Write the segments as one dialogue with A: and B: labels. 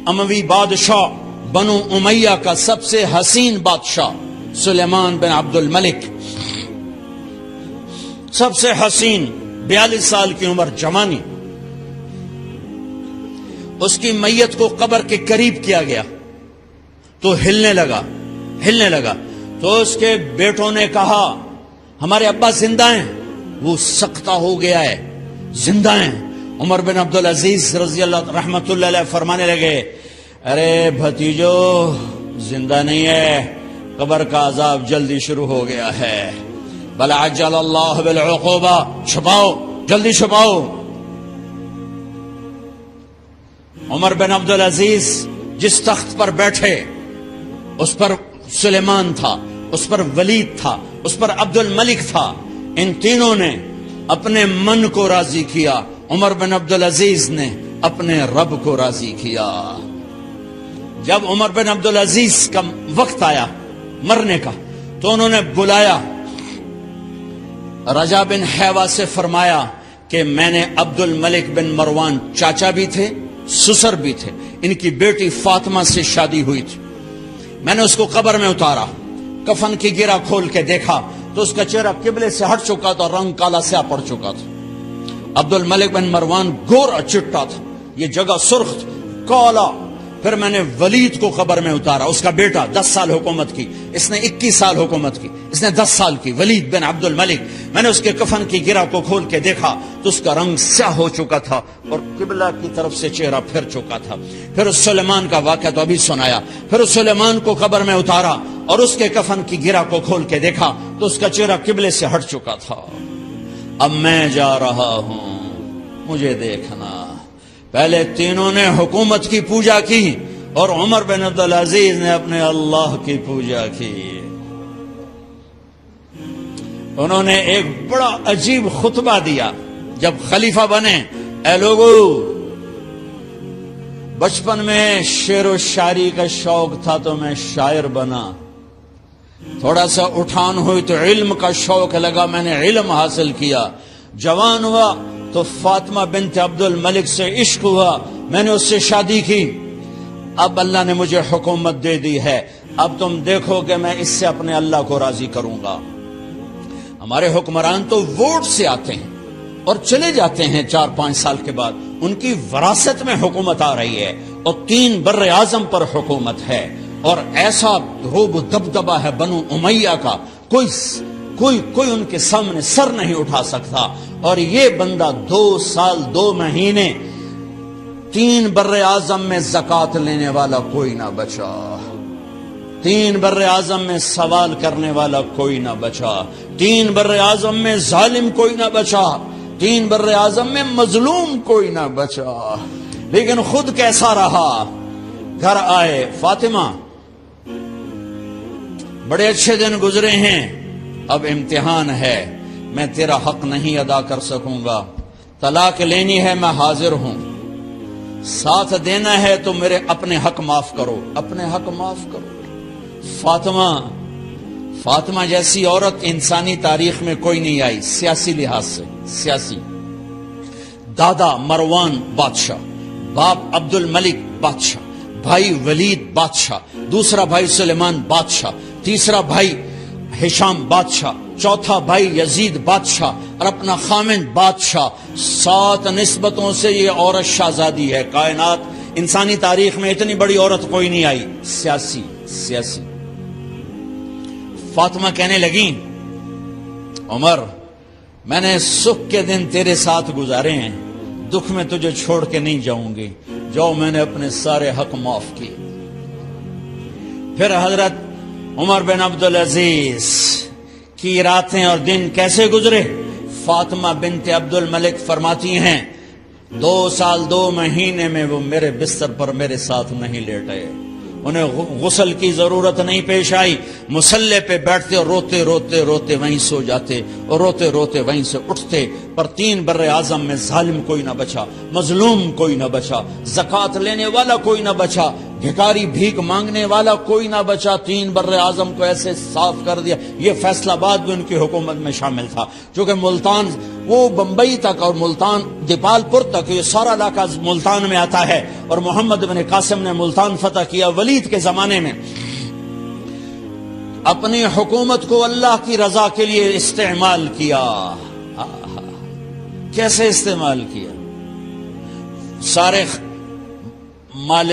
A: اموی بادشاہ بنو امیہ کا سب سے حسین بادشاہ سلیمان بن عبد الملک، سب سے حسین، 42 سال کی عمر، جوانی، اس کی میت کو قبر کے قریب کیا گیا تو ہلنے لگا تو اس کے بیٹوں نے کہا ہمارے ابا زندہ ہیں، وہ سکتہ ہو گیا ہے، زندہ ہیں۔ عمر بن عبدالعزیز رضی اللہ رحمت اللہ علیہ فرمانے لگے ارے بھتیجو زندہ نہیں ہے، قبر کا عذاب جلدی شروع ہو گیا ہے، بل عجل اللہ بالعقوبہ، چھپاؤ، جلدی چھپاؤ۔ عمر بن عبدالعزیز جس تخت پر بیٹھے اس پر سلیمان تھا، اس پر ولید تھا، اس پر عبد الملک تھا، ان تینوں نے اپنے من کو راضی کیا، عمر بن عبدالعزیز نے اپنے رب کو راضی کیا۔ جب عمر بن عبدالعزیز کا وقت آیا مرنے کا تو انہوں نے بلایا رجا بن حیوہ سے، فرمایا کہ میں نے عبد الملک بن مروان، چاچا بھی تھے سسر بھی تھے، ان کی بیٹی فاطمہ سے شادی ہوئی تھی، میں نے اس کو قبر میں اتارا، کفن کی گرہ کھول کے دیکھا تو اس کا چہرہ قبلے سے ہٹ چکا تھا، رنگ کالا سیاہ پڑ چکا تھا۔ عبد الملک بن مروان گورا چٹا تھا، یہ جگہ سرخ تھی، کالا۔ پھر میں نے ولید کو قبر میں اتارا، اس کا بیٹا 10 سال حکومت کی، اس نے 21 سال حکومت کی، اس نے 10 سال کی، ولید بن عبد الملک۔ میں نے اس کے کفن کی گرہ کو کھول کے دیکھا تو اس کا رنگ سیاہ ہو چکا تھا اور قبلہ کی طرف سے چہرہ پھر چکا تھا۔ پھر اس سلیمان کا واقعہ تو ابھی سنایا، پھر اس سلیمان کو قبر میں اتارا اور اس کے کفن کی گرہ کو کھول کے دیکھا تو اس کا چہرہ قبلے سے ہٹ چکا تھا۔ اب میں جا رہا ہوں، مجھے دیکھنا۔ پہلے تینوں نے حکومت کی پوجا کی اور عمر بن عبدالعزیز نے اپنے اللہ کی پوجا کی۔ انہوں نے ایک بڑا عجیب خطبہ دیا جب خلیفہ بنے، اے لوگو، بچپن میں شعر و شاعری کا شوق تھا تو میں شاعر بنا، تھوڑا سا اٹھان ہوئی تو علم کا شوق لگا، میں نے علم حاصل کیا، جوان ہوا تو فاطمہ بنت عبد الملک سے عشق ہوا، میں نے اس سے شادی کی، اب اللہ نے مجھے حکومت دے دی ہے، اب تم دیکھو کہ میں اس سے اپنے اللہ کو راضی کروں گا۔ ہمارے حکمران تو ووٹ سے آتے ہیں اور چلے جاتے ہیں 4-5 سال کے بعد، ان کی وراثت میں حکومت آ رہی ہے اور 3 بر اعظم پر حکومت ہے، اور ایسا روب و دبدبہ ہے بنو امیہ کا، کوئی ان کے سامنے سر نہیں اٹھا سکتا۔ اور یہ بندہ 2 سال 2 مہینے 3 بر اعظم میں زکوٰۃ لینے والا کوئی نہ بچا، 3 بر اعظم میں سوال کرنے والا کوئی نہ بچا، 3 بر اعظم میں ظالم کوئی نہ بچا، 3 بر اعظم میں مظلوم کوئی نہ بچا۔ لیکن خود کیسا رہا؟ گھر آئے، فاطمہ بڑے اچھے دن گزرے ہیں، اب امتحان ہے، میں تیرا حق نہیں ادا کر سکوں گا، طلاق لینی ہے میں حاضر ہوں، ساتھ دینا ہے تو میرے اپنے حق معاف کرو، اپنے حق معاف کرو۔ فاطمہ جیسی عورت انسانی تاریخ میں کوئی نہیں آئی، سیاسی لحاظ سے، سیاسی، دادا مروان بادشاہ، باپ عبد الملک بادشاہ، بھائی ولید بادشاہ، دوسرا بھائی سلیمان بادشاہ، تیسرا بھائی ہشام بادشاہ، چوتھا بھائی یزید بادشاہ اور اپنا خامند بادشاہ، 7 نسبتوں سے یہ عورت شہزادی ہے۔ کائنات انسانی تاریخ میں اتنی بڑی عورت کوئی نہیں آئی، سیاسی۔ فاطمہ کہنے لگیں عمر، میں نے سکھ کے دن تیرے ساتھ گزارے ہیں، دکھ میں تجھے چھوڑ کے نہیں جاؤں گی، جو میں نے اپنے سارے حق معاف کیے۔ پھر حضرت عمر بن عبدالعزیز کی راتیں اور دن کیسے گزرے؟ فاطمہ بنت عبد الملک فرماتی ہیں 2 سال 2 مہینے میں وہ میرے بستر پر میرے ساتھ نہیں لیٹے، انہیں غسل کی ضرورت نہیں پیش آئی، مصلے پہ بیٹھتے اور روتے روتے وہیں سو جاتے اور روتے روتے وہیں سے اٹھتے، پر 3 بر اعظم میں ظالم کوئی نہ بچا، مظلوم کوئی نہ بچا، زکوٰۃ لینے والا کوئی نہ بچا، بھکاری بھیک مانگنے والا کوئی نہ بچا۔ 3 بر اعظم کو ایسے صاف کر دیا۔ یہ فیصل آباد بھی ان کی حکومت میں شامل تھا، چونکہ ملتان وہ بمبئی تک اور ملتان دیپال پور تک یہ سارا علاقہ ملتان میں آتا ہے، اور محمد بن قاسم نے ملتان فتح کیا ولید کے زمانے میں۔ اپنی حکومت کو اللہ کی رضا کے لیے استعمال کیا۔ کیسے استعمال کیا؟ سارے مال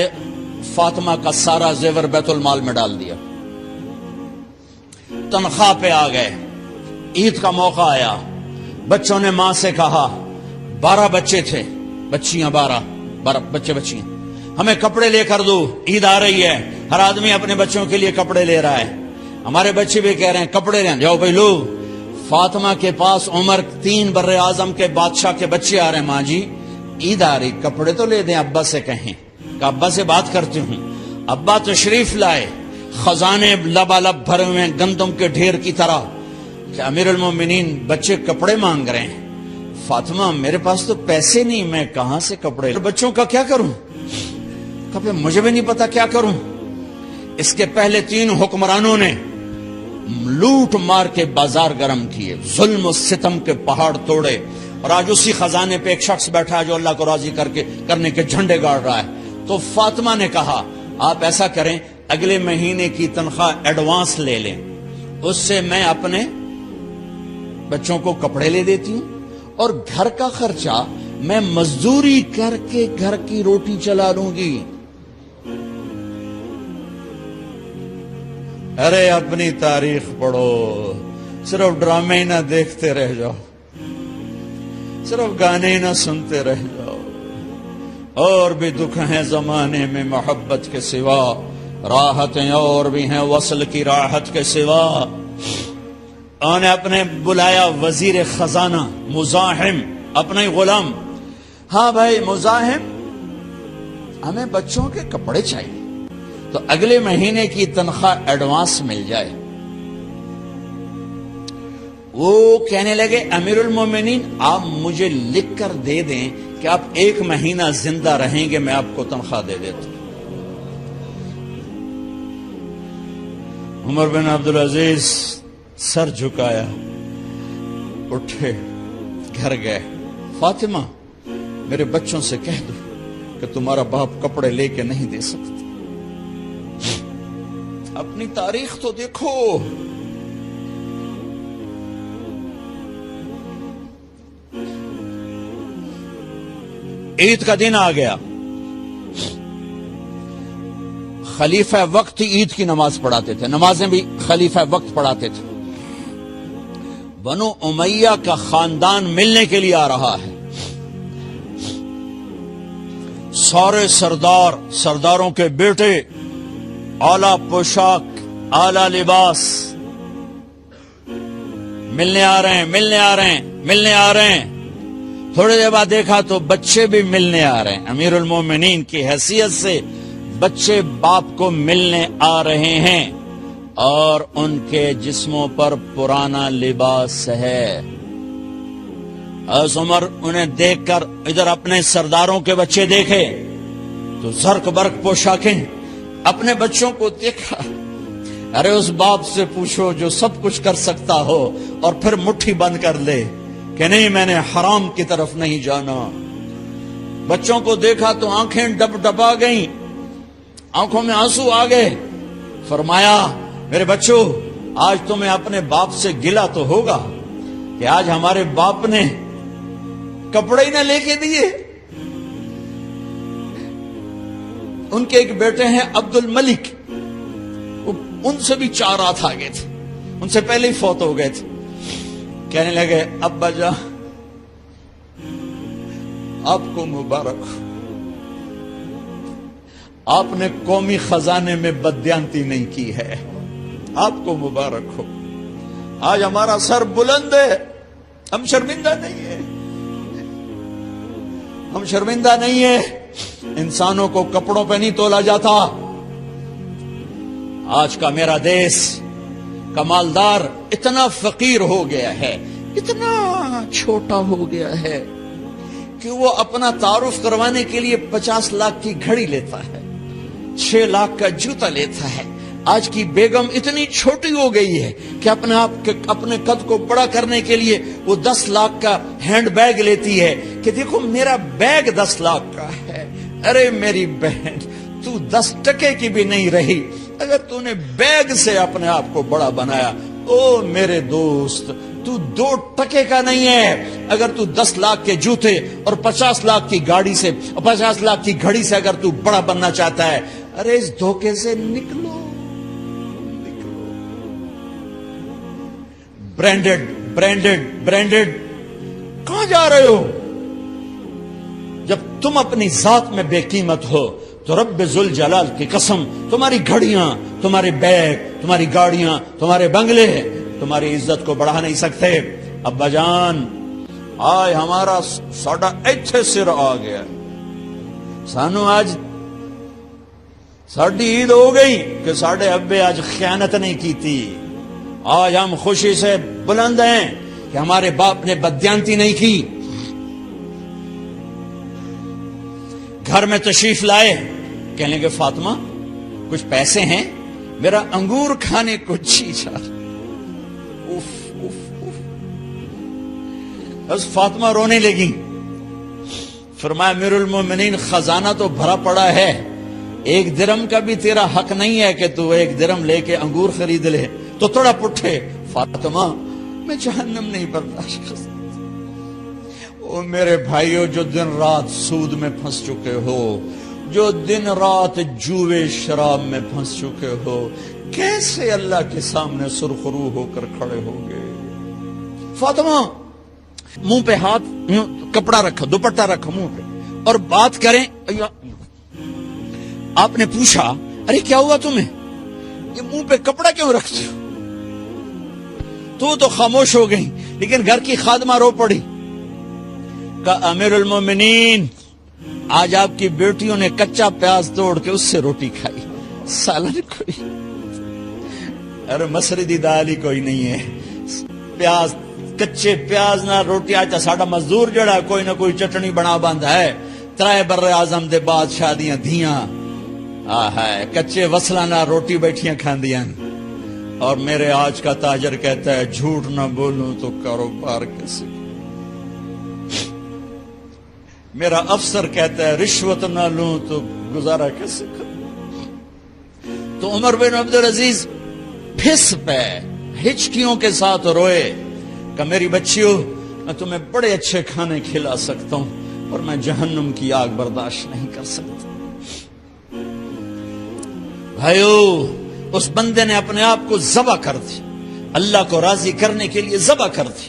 A: فاطمہ کا سارا زیور بیت المال میں ڈال دیا، تنخواہ پہ آ گئے۔ عید کا موقع آیا، بچوں نے ماں سے کہا، 12 بچے تھے، بچیاں 12 بچے بچیاں، ہمیں کپڑے لے کر دو، عید آ رہی ہے، ہر آدمی اپنے بچوں کے لیے کپڑے لے رہا ہے۔ ہمارے بچے بھی کہہ رہے ہیں کپڑے لیں، جاؤ بھائی لو۔ فاطمہ کے پاس عمر 3 بر اعظم کے بادشاہ کے بچے آ رہے ہیں، ماں جی عید آ رہی، کپڑے تو لے دیں، ابا سے کہیں کہ ابا سے بات کرتی ہوں۔ ابا تشریف لائے، خزانے لبالب بھرے ہوئے گندم کے ڈھیر کی طرح، کہ امیر المومنین بچے کپڑے مانگ رہے ہیں۔ فاطمہ میرے پاس تو پیسے نہیں، میں کہاں سے کپڑے، بچوں کا کیا کروں؟ کہ مجھے بھی نہیں پتا کیا کروں۔ اس کے پہلے 3 حکمرانوں نے لوٹ مار کے بازار گرم کیے، ظلم و ستم کے پہاڑ توڑے، اور آج اسی خزانے پہ ایک شخص بیٹھا ہے جو اللہ کو راضی کرنے کے جھنڈے گاڑ رہا ہے۔ تو فاطمہ نے کہا آپ ایسا کریں، اگلے مہینے کی تنخواہ ایڈوانس لے لیں، اس سے میں اپنے بچوں کو کپڑے لے دیتی ہوں، اور گھر کا خرچہ میں مزدوری کر کے گھر کی روٹی چلا لوں گی۔ ارے اپنی تاریخ پڑھو، صرف ڈرامے ہی نہ دیکھتے رہ جاؤ، صرف گانے ہی نہ سنتے رہ جاؤ۔ اور بھی دکھ ہیں زمانے میں محبت کے سوا، راحتیں اور بھی ہیں وصل کی راحت کے سوا۔ انہوں نے اپنے بلایا وزیر خزانہ مزاحم، اپنا ہی غلام، ہاں بھائی مزاحم ہمیں بچوں کے کپڑے چاہیے، تو اگلے مہینے کی تنخواہ ایڈوانس مل جائے۔ وہ کہنے لگے امیر المومنین آپ مجھے لکھ کر دے دیں کہ آپ 1 مہینہ زندہ رہیں گے، میں آپ کو تنخواہ دے دیتا ہوں۔ عمر بن عبدالعزیز سر جھکایا، اٹھے، گھر گئے، فاطمہ میرے بچوں سے کہہ دو کہ تمہارا باپ کپڑے لے کے نہیں دے سکتا۔ اپنی تاریخ تو دیکھو، عید کا دن آ گیا، خلیفہ وقت عید کی نماز پڑھاتے تھے، نمازیں بھی خلیفہ وقت پڑھاتے تھے۔ بنو امیہ کا خاندان ملنے کے لیے آ رہا ہے، سارے سرداروں کے بیٹے اعلیٰ پوشاک، اعلیٰ لباس، ملنے آ رہے ہیں۔ تھوڑی دیر بعد دیکھا تو بچے بھی ملنے آ رہے ہیں، امیر المومنین کی حیثیت سے بچے باپ کو ملنے آ رہے ہیں، اور ان کے جسموں پر پرانا لباس ہے۔ حضرت عمر انہیں دیکھ کر ادھر اپنے سرداروں کے بچے دیکھے تو زرق برق پوشاکیں، اپنے بچوں کو دیکھا۔ ارے اس باپ سے پوچھو جو سب کچھ کر سکتا ہو اور پھر مٹھی بند کر لے کہ نہیں میں نے حرام کی طرف نہیں جانا۔ بچوں کو دیکھا تو آنکھیں ڈبا گئیں، آنکھوں میں آنسو آ گئے۔ فرمایا میرے بچوں آج تمہیں اپنے باپ سے گلہ تو ہوگا کہ آج ہمارے باپ نے کپڑے ہی نہ لے کے دیے۔ ان کے ایک بیٹے ہیں عبد الملک، ان سے بھی 4 رات آگے تھے، ان سے پہلے ہی فوت ہو گئے تھے۔ کہنے لگے ابا جان آپ کو مبارک ہو، آپ نے قومی خزانے میں بددیانتی نہیں کی ہے، آپ کو مبارک ہو۔ آج ہمارا سر بلند ہے، ہم شرمندہ نہیں ہیں، ہم شرمندہ نہیں ہیں۔ انسانوں کو کپڑوں پہ نہیں تولا جاتا۔ آج کا میرا دیش کا مالدار اتنا فقیر ہو گیا ہے اتنا چھوٹا ہو گیا ہے کہ وہ اپنا تعارف کروانے کے لیے 50 لاکھ کی گھڑی لیتا ہے، 6 لاکھ کا جوتا لیتا ہے۔ آج کی بیگم اتنی چھوٹی ہو گئی ہے کہ اپنے قد کو بڑا کرنے کے لیے وہ 10 لاکھ کا ہینڈ بیگ لیتی ہے کہ دیکھو میرا بیگ 10 لاکھ کا ہے۔ ارے میری بہن، تو 10 ٹکے کی بھی نہیں رہی اگر تو نے بیگ سے اپنے آپ کو بڑا بنایا۔ او میرے دوست، تو 2 ٹکے کا نہیں ہے اگر تو 10 لاکھ کے جوتے اور 50 لاکھ کی گاڑی سے اور 50 لاکھ کی گھڑی سے اگر تو بڑا بننا چاہتا ہے۔ ارے اس دھوکے سے نکلو۔ برینڈڈ کہاں جا رہے ہو؟ جب تم اپنی ذات میں بے قیمت ہو تو رب ذوالجلال کی قسم، تمہاری گھڑیاں، تمہارے بیگ، تمہاری گاڑیاں، تمہارے بنگلے تمہاری عزت کو بڑھا نہیں سکتے۔ ابا جان، آج ہمارا ساڈا ایتھے سر آ گیا، سانو آج ساڈی عید ہو گئی کہ ساڈے ابے آج خیانت نہیں کی تھی۔ آج ہم خوشی سے بلند ہیں کہ ہمارے باپ نے بددیانتی نہیں کی۔ گھر میں تشریف لائے، کہنے کہ فاطمہ کچھ پیسے ہیں، میرا انگور کھانے کو جی چاہ۔ بس فاطمہ رونے لگی۔ فرمایا امیر المومنین، خزانہ تو بھرا پڑا ہے، 1 درم کا بھی تیرا حق نہیں ہے کہ تو 1 درم لے کے انگور خرید لے۔ تو تھوڑا پٹھے، فاطمہ میں جہنم نہیں برداشت کر سکتا۔ او میرے بھائیو، جو دن رات سود میں پھنس چکے ہو، جو دن رات جوے شراب میں پھنس چکے ہو، کیسے اللہ کے سامنے سرخرو ہو کر کھڑے ہوگے؟ فاطمہ منہ پہ ہاتھ، کپڑا رکھا، دوپٹہ رکھا منہ پہ اور بات کریں۔ آپ نے پوچھا ارے کیا ہوا تمہیں، یہ منہ پہ کپڑا کیوں رکھتے ہو؟ تو خاموش ہو گئی، لیکن گھر کی خادمہ رو پڑی۔ کہا امیر المومنین، آج آپ کی بیٹیوں نے کچا پیاز توڑ کے اس سے روٹی کھائی، سالن کوئی، ارے مسردی دال ہی کوئی نہیں ہے، پیاز، کچے پیاز نہ روٹی۔ آج ساڈا مزدور جڑا کوئی نہ کوئی چٹنی بنا باندا ہے، 3 بر اعظم دے بعد شادیاں دھیاں ہے کچے وصلہ نہ روٹی بیٹھیاں کھاندیاں۔ اور میرے آج کا تاجر کہتا ہے جھوٹ نہ بولوں تو کاروبار کیسے، میرا افسر کہتا ہے رشوت نہ لوں تو گزارا کیسے کروں۔ تو عمر بن عبدالعزیز پھس پہ ہچکیوں کے ساتھ روئے کہ میری بچیوں، میں تمہیں بڑے اچھے کھانے کھلا سکتا ہوں اور میں جہنم کی آگ برداشت نہیں کر سکتا۔ بھائیو، اس بندے نے اپنے آپ کو ذبح کر دی، اللہ کو راضی کرنے کے لیے ذبح کر دی،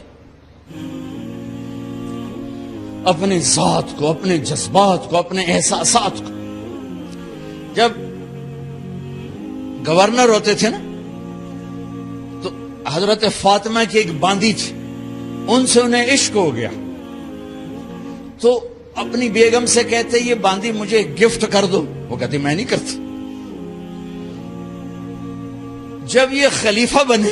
A: اپنی ذات کو، اپنے جذبات کو، اپنے احساسات کو۔ جب گورنر ہوتے تھے نا تو حضرت فاطمہ کی ایک باندی تھی، ان سے انہیں عشق ہو گیا، تو اپنی بیگم سے کہتے یہ باندی مجھے گفٹ کر دو، وہ کہتی میں نہیں کرتی۔ جب یہ خلیفہ بنے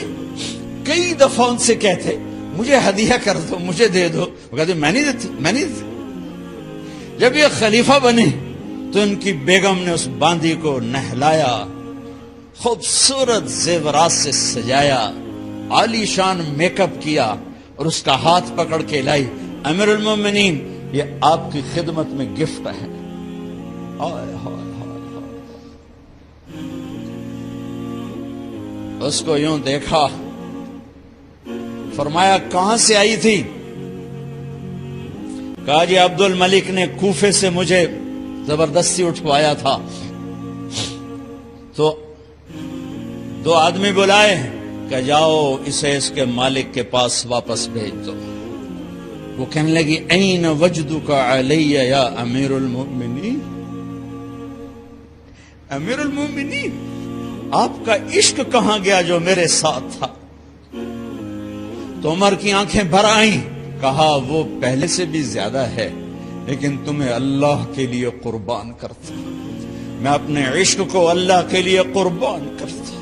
A: کئی دفعہ ان سے کہتے مجھے ہدیہ کر دو، مجھے دے دو، وہ کہتے میں نہیں دیتی۔ جب یہ خلیفہ بنے تو ان کی بیگم نے اس باندی کو نہلایا، خوبصورت زیورات سے سجایا، عالی شان میک اپ کیا اور اس کا ہاتھ پکڑ کے لائی، امیر المومنین یہ آپ کی خدمت میں گفٹ ہے۔ اس کو یوں دیکھا، فرمایا کہاں سے آئی تھی؟ کہا جی عبد الملک نے کوفے سے مجھے زبردستی اٹھوایا تھا، تو 2 آدمی بلائے کہ جاؤ اسے اس کے مالک کے پاس واپس بھیج دو۔ وہ کہنے لگی این وجدک علی یا امیر المؤمنین، امیر المؤمنین آپ کا عشق کہاں گیا جو میرے ساتھ تھا؟ تو عمر کی آنکھیں بھر آئیں، کہا وہ پہلے سے بھی زیادہ ہے، لیکن تمہیں اللہ کے لیے قربان کرتا، میں اپنے عشق کو اللہ کے لیے قربان کرتا۔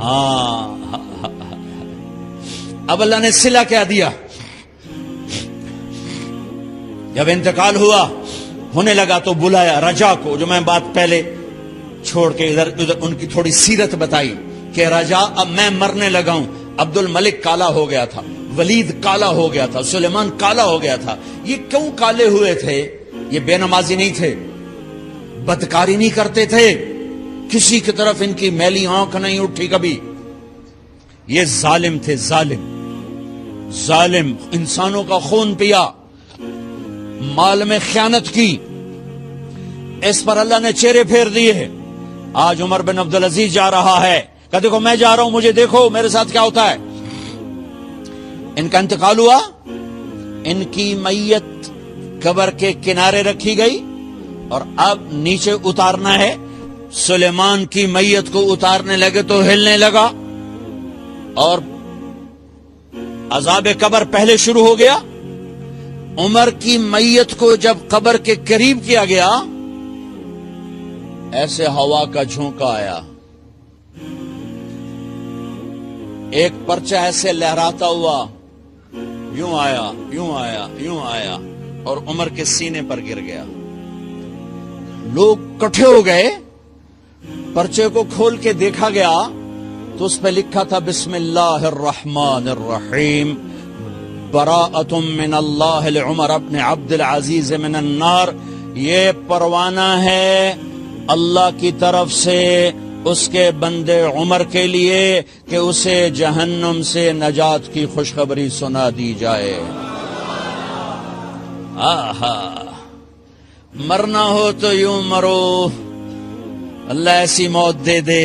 A: ہاں اب اللہ نے صلہ کیا دیا. جب انتقال ہوا ہونے لگا تو بلایا رجا کو, جو میں بات پہلے چھوڑ کے ادھر ان کی تھوڑی سیرت بتائی کہ رجا اب میں مرنے لگا ہوں. عبد الملک کالا ہو گیا تھا, ولید کالا ہو گیا تھا, سلیمان کالا ہو گیا تھا. یہ کیوں کالے ہوئے تھے؟ یہ بے نمازی نہیں تھے, بدکاری نہیں کرتے تھے, کسی کی طرف ان کی میلی آنکھ نہیں اٹھی کبھی. یہ ظالم تھے, ظالم انسانوں کا خون پیا, مال میں خیانت کی. اس پر اللہ نے چہرے پھیر دیے. آج عمر بن عبدالعزیز جا رہا ہے کہ دیکھو میں جا رہا ہوں, مجھے دیکھو میرے ساتھ کیا ہوتا ہے. ان کا انتقال ہوا, ان کی میت قبر کے کنارے رکھی گئی اور اب نیچے اتارنا ہے. سلیمان کی میت کو اتارنے لگے تو ہلنے لگا اور عذاب قبر پہلے شروع ہو گیا. عمر کی میت کو جب قبر کے قریب کیا گیا, ایسے ہوا کا جھونکا آیا, ایک پرچہ ایسے لہراتا ہوا یوں آیا, یوں آیا, یوں آیا اور عمر کے سینے پر گر گیا. لوگ کٹھے ہو گئے, پرچے کو کھول کے دیکھا گیا تو اس پہ لکھا تھا بسم اللہ الرحمن الرحیم براءۃ من اللہ لعمر بن عبد العزیز من النار. یہ پروانہ ہے اللہ کی طرف سے اس کے بندے عمر کے لیے کہ اسے جہنم سے نجات کی خوشخبری سنا دی جائے. آہا, مرنا ہو تو یوں مرو, اللہ ایسی موت دے دے.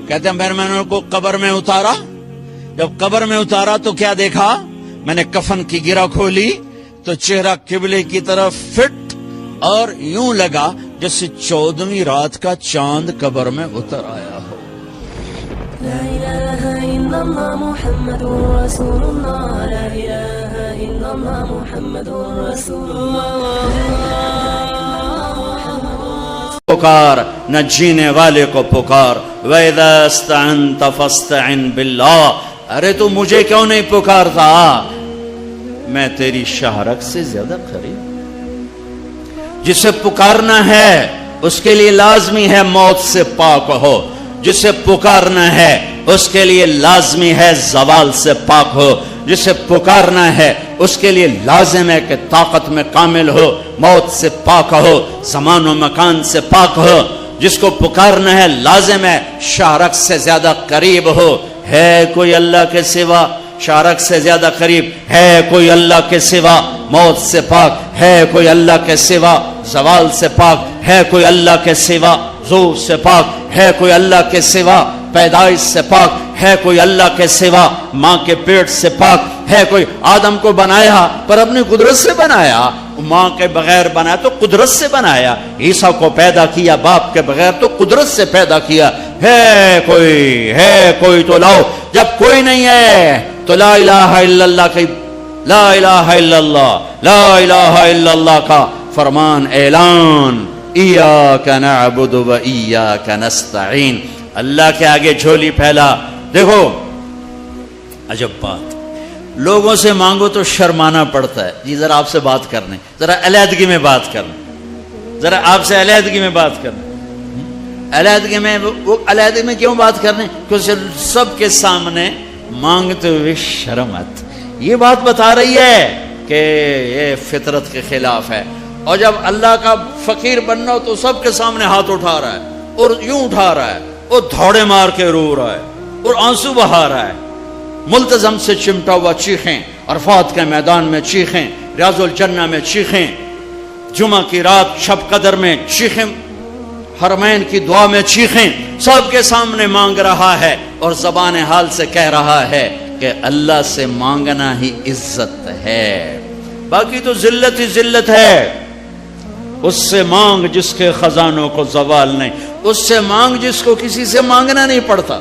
A: کہتے ہیں پھر میں نے ان کو قبر میں اتارا. جب قبر میں اتارا تو کیا دیکھا, میں نے کفن کی گرہ کھولی تو چہرہ قبلے کی طرف فٹ اور یوں لگا جیسے 14ویں رات کا چاند قبر میں اتر آیا ہو.
B: لا الہ الا اللہ محمد رسول اللہ, لا الہ الا اللہ محمد رسول اللہ.
A: پکار نہ جینے والے کو پکار, وَإِذَا اسْتَعَنْتَ فَاسْتَعِنْ بِاللَّهِ. ارے تو مجھے کیوں نہیں پکارتا, میں تیری شہرک سے زیادہ قریب. جسے پکارنا ہے اس کے لیے لازمی ہے موت سے پاک ہو, جسے پکارنا ہے اس کے لیے لازمی ہے زوال سے پاک ہو, جسے پکارنا ہے اس کے لیے لازم ہے کہ طاقت میں کامل ہو, موت سے پاک ہو, زمان و مکان سے پاک ہو. جس کو پکارنا ہے لازم ہے شارک سے زیادہ قریب ہو. ہے کوئی اللہ کے سوا شارک سے زیادہ قریب؟ ہے کوئی اللہ کے سوا موت سے پاک؟ ہے کوئی اللہ کے سوا زوال سے پاک؟ ہے کوئی اللہ کے سوا زور سے پاک؟ ہے کوئی اللہ کے سوا پیدائش سے پاک؟ ہے کوئی اللہ کے سوا ماں کے پیٹ سے پاک؟ ہے کوئی؟ آدم کو بنایا پر اپنی قدرت سے بنایا, ماں کے بغیر بنایا تو قدرت سے بنایا. عیسیٰ کو پیدا کیا باپ کے بغیر تو قدرت سے پیدا کیا. ہے کوئی تو لاؤ. جب کوئی نہیں ہے تو لا الہ الا اللہ کی, لا الہ الا اللہ, لا الہ الا اللہ کا فرمان اعلان, ایاک نعبد و ایاک نستعین. اللہ کے آگے جھولی پھیلا. دیکھو عجب بات, لوگوں سے مانگو تو شرمانا پڑتا ہے. جی ذرا آپ سے بات کرنے, ذرا علیحدگی میں بات کرنے, ذرا آپ سے علیحدگی میں بات کرنے. علیحدگی میں وہ علیحدگی میں کیوں بات کرنے؟ کیونکہ سب کے سامنے مانگتے ہوئے شرم آتی. یہ بات بتا رہی ہے کہ یہ فطرت کے خلاف ہے. اور جب اللہ کا فقیر بننا ہو تو سب کے سامنے ہاتھ اٹھا رہا ہے اور یوں اٹھا رہا ہے اور دھوڑے مار کے رو رہا ہے اور آنسو بہا رہا ہے. ملتزم سے چمٹا ہوا چیخیں, عرفات کے میدان میں چیخیں, ریاض الجنہ میں چیخیں, جمعہ کی رات شب قدر میں چیخیں, حرمین کی دعا میں چیخیں. سب کے سامنے مانگ رہا ہے اور زبان حال سے کہہ رہا ہے کہ اللہ سے مانگنا ہی عزت ہے, باقی تو ذلت ہی ذلت ہے. اس سے مانگ جس کے خزانوں کو زوال نہیں, اس سے مانگ جس کو کسی سے مانگنا نہیں پڑتا,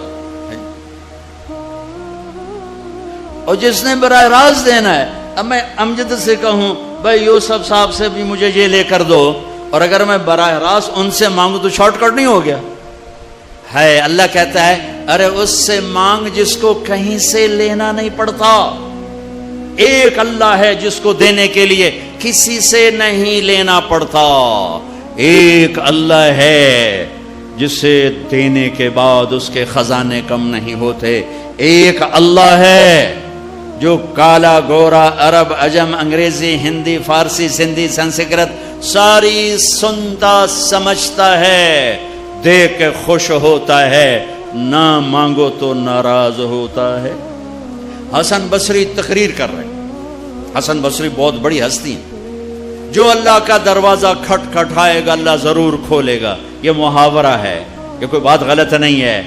A: اور جس نے براہ راست دینا ہے. اب میں امجد سے کہوں بھائی یوسف صاحب سے بھی مجھے یہ لے کر دو, اور اگر میں براہ راست ان سے مانگوں تو شارٹ کٹ نہیں ہو گیا ہے. اللہ کہتا ہے ارے اس سے مانگ جس کو کہیں سے لینا نہیں پڑتا. ایک اللہ ہے جس کو دینے کے لیے کسی سے نہیں لینا پڑتا. ایک اللہ ہے جسے دینے کے بعد اس کے خزانے کم نہیں ہوتے. ایک اللہ ہے جو کالا گورا عرب عجم انگریزی ہندی فارسی سندھی سنسکرت ساری سنتا سمجھتا ہے, دیکھ کے خوش ہوتا ہے, نہ مانگو تو ناراض ہوتا ہے. حسن بصری تقریر کر رہے. حسن بصری بہت بڑی ہستی ہیں. جو اللہ کا دروازہ کھٹ کھٹائے گا اللہ ضرور کھولے گا. یہ محاورہ ہے, یہ کوئی بات غلط نہیں ہے.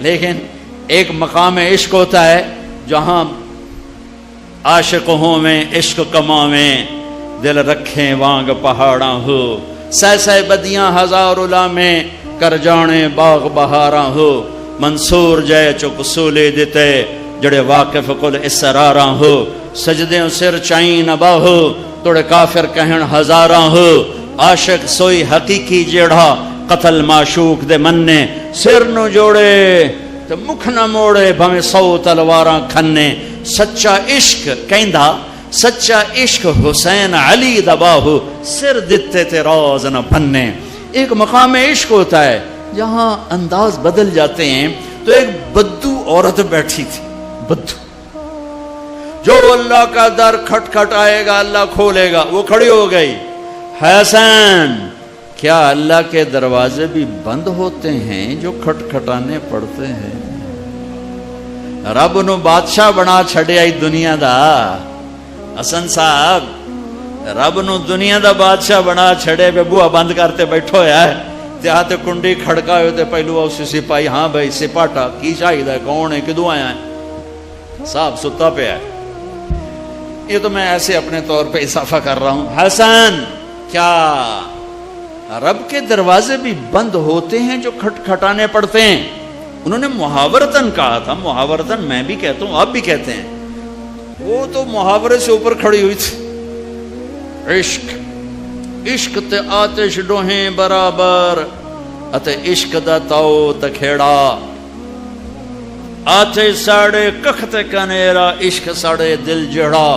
A: لیکن ایک مقام عشق ہوتا ہے جہاں عاشق ہوں میں عشق کماویں, دل رکھیں وانگ پہاڑاں ہو, سہ بدیاں ہزار میں کر جانے باغ بہاراں ہو. منصور جے چک سولے دیتے جڑے واقف کل اسراراں ہو. سجدیں سر چائیں نبا ہو توڑے کافر کہن ہزاراں ہو. عاشق سوئی حقیقی جیڑا قتل معشوق دے مننے, سر نو جوڑے تو مکھ نہ موڑے بھویں 100 تلواراں کھنے. سچا عشق کہندا, سچا عشق حسین علی دباہو, سر دتے تے راز نہ بننے. ایک مقام عشق ہوتا ہے جہاں انداز بدل جاتے ہیں. تو ایک بدو عورت بیٹھی تھی, بدو, جو اللہ کا در کھٹ کھٹ آئے گا اللہ کھولے گا. وہ کھڑی ہو گئی, حسن کیا اللہ کے دروازے بھی بند ہوتے ہیں جو کھٹ کھٹانے پڑتے ہیں؟ رب نو بادشاہ بنا چھڑے آئی دنیا دا. حسن صاحب رب نو دنیا دا بادشاہ بنا چھڑے پہ بوا بند کرتے بیٹھو ہے. تے کنڈی کھڑکا ہوتے پہلو اسی سپاہی, ہاں بھائی سپاٹا کی چاہیے, کون ہے, کدوں آیا ہے؟ صاحب ستا پہ ہے. یہ تو میں ایسے اپنے طور پہ اضافہ کر رہا ہوں. حسن کیا رب کے دروازے بھی بند ہوتے ہیں جو کھٹ کھٹانے پڑتے ہیں؟ انہوں نے محاورتن کہا تھا. محاورتن میں بھی کہتا ہوں, آپ بھی کہتے ہیں. وہ تو محاورے سے اوپر کھڑی ہوئی تھی. عشق عشق تے آتش ڈوہیں برابر, اتے عشق دا تاؤ تکھیڑا. آتش ساڑے کخت کنیرا, عشق ساڑے دل جڑا.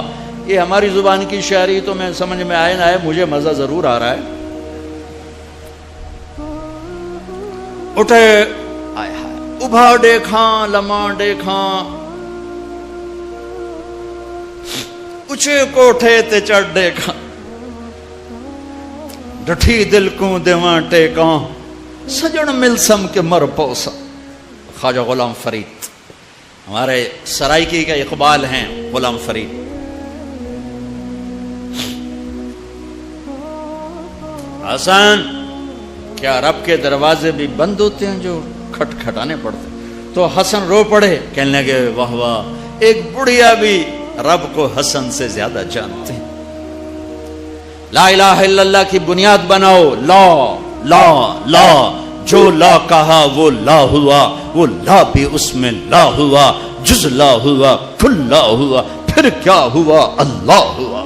A: یہ ہماری زبان کی شاعری تو میں سمجھ میں آئے نہ آئے, مجھے مزہ ضرور آ رہا ہے. اٹھے ابھا دیکھاں لماں دیکھاں, اچھے کوٹھے تے چڑھ دیکھاں, ڈٹھی دل کو دیواں ٹیکاں, سجن ملسم کے مر پوسا. خواجہ غلام فرید ہمارے سرائکی کا اقبال ہیں. غلام فرید حسن کیا رب کے دروازے بھی بند ہوتے ہیں جو کھٹ کھٹانے پڑتے؟ تو حسن رو پڑے, کہنے لگے واہ واہ, ایک بڑھیا بھی رب کو حسن سے زیادہ جانتے ہیں. لا الہ الا اللہ کی بنیاد بناؤ. لا لا لا, جو لا کہا وہ لا ہوا, وہ لا بھی اس میں لا ہوا, جز لا ہوا, کل لا ہوا, پھر کیا ہوا, اللہ ہوا.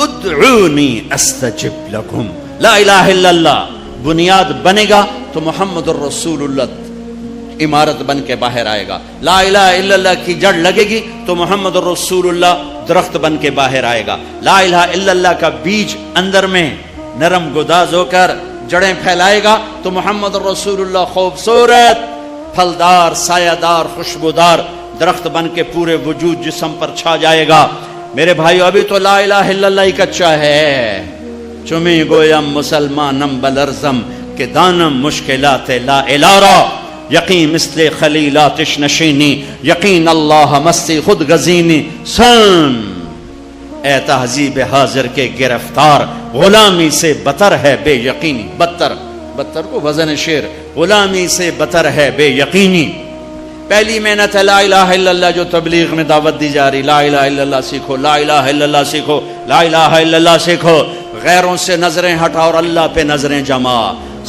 A: ادعونی استجب لکم. لا الہ الا اللہ بنیاد بنے گا تو محمد الرسول اللہ عمارت بن کے باہر آئے گا. لا الہ الا اللہ کی جڑ لگے گی تو محمد الرسول اللہ درخت بن کے باہر آئے گا. لا الہ الا اللہ کا بیج اندر میں نرم گداز ہو کر جڑیں پھیلائے گا تو محمد الرسول اللہ خوبصورت پھلدار سایہ دار خوشبودار درخت بن کے پورے وجود جسم پر چھا جائے گا. میرے بھائیو ابھی تو لا الہ الا اللہ ہی کچا ہے. چمی گویم مسلمانم بلرزم کہ دانم مشکلات لا الارا, یقین مثل خلیلاتش نشینی, یقین اللہ مستی خود گزینی. سن اے تہذیب حاضر کے گرفتار, غلامی سے بتر ہے بے یقینی. بتر کو وزن شعر, غلامی سے بتر ہے بے یقینی. پہلی محنت ہے لا الہ الا اللہ جو تبلیغ میں دعوت دی جا رہی. لا الہ الا اللہ سیکھو, لا الہ الا اللہ سیکھو, لا الہ الا اللہ سیکھو. غیروں سے نظریں ہٹا اور اللہ پہ نظریں جما.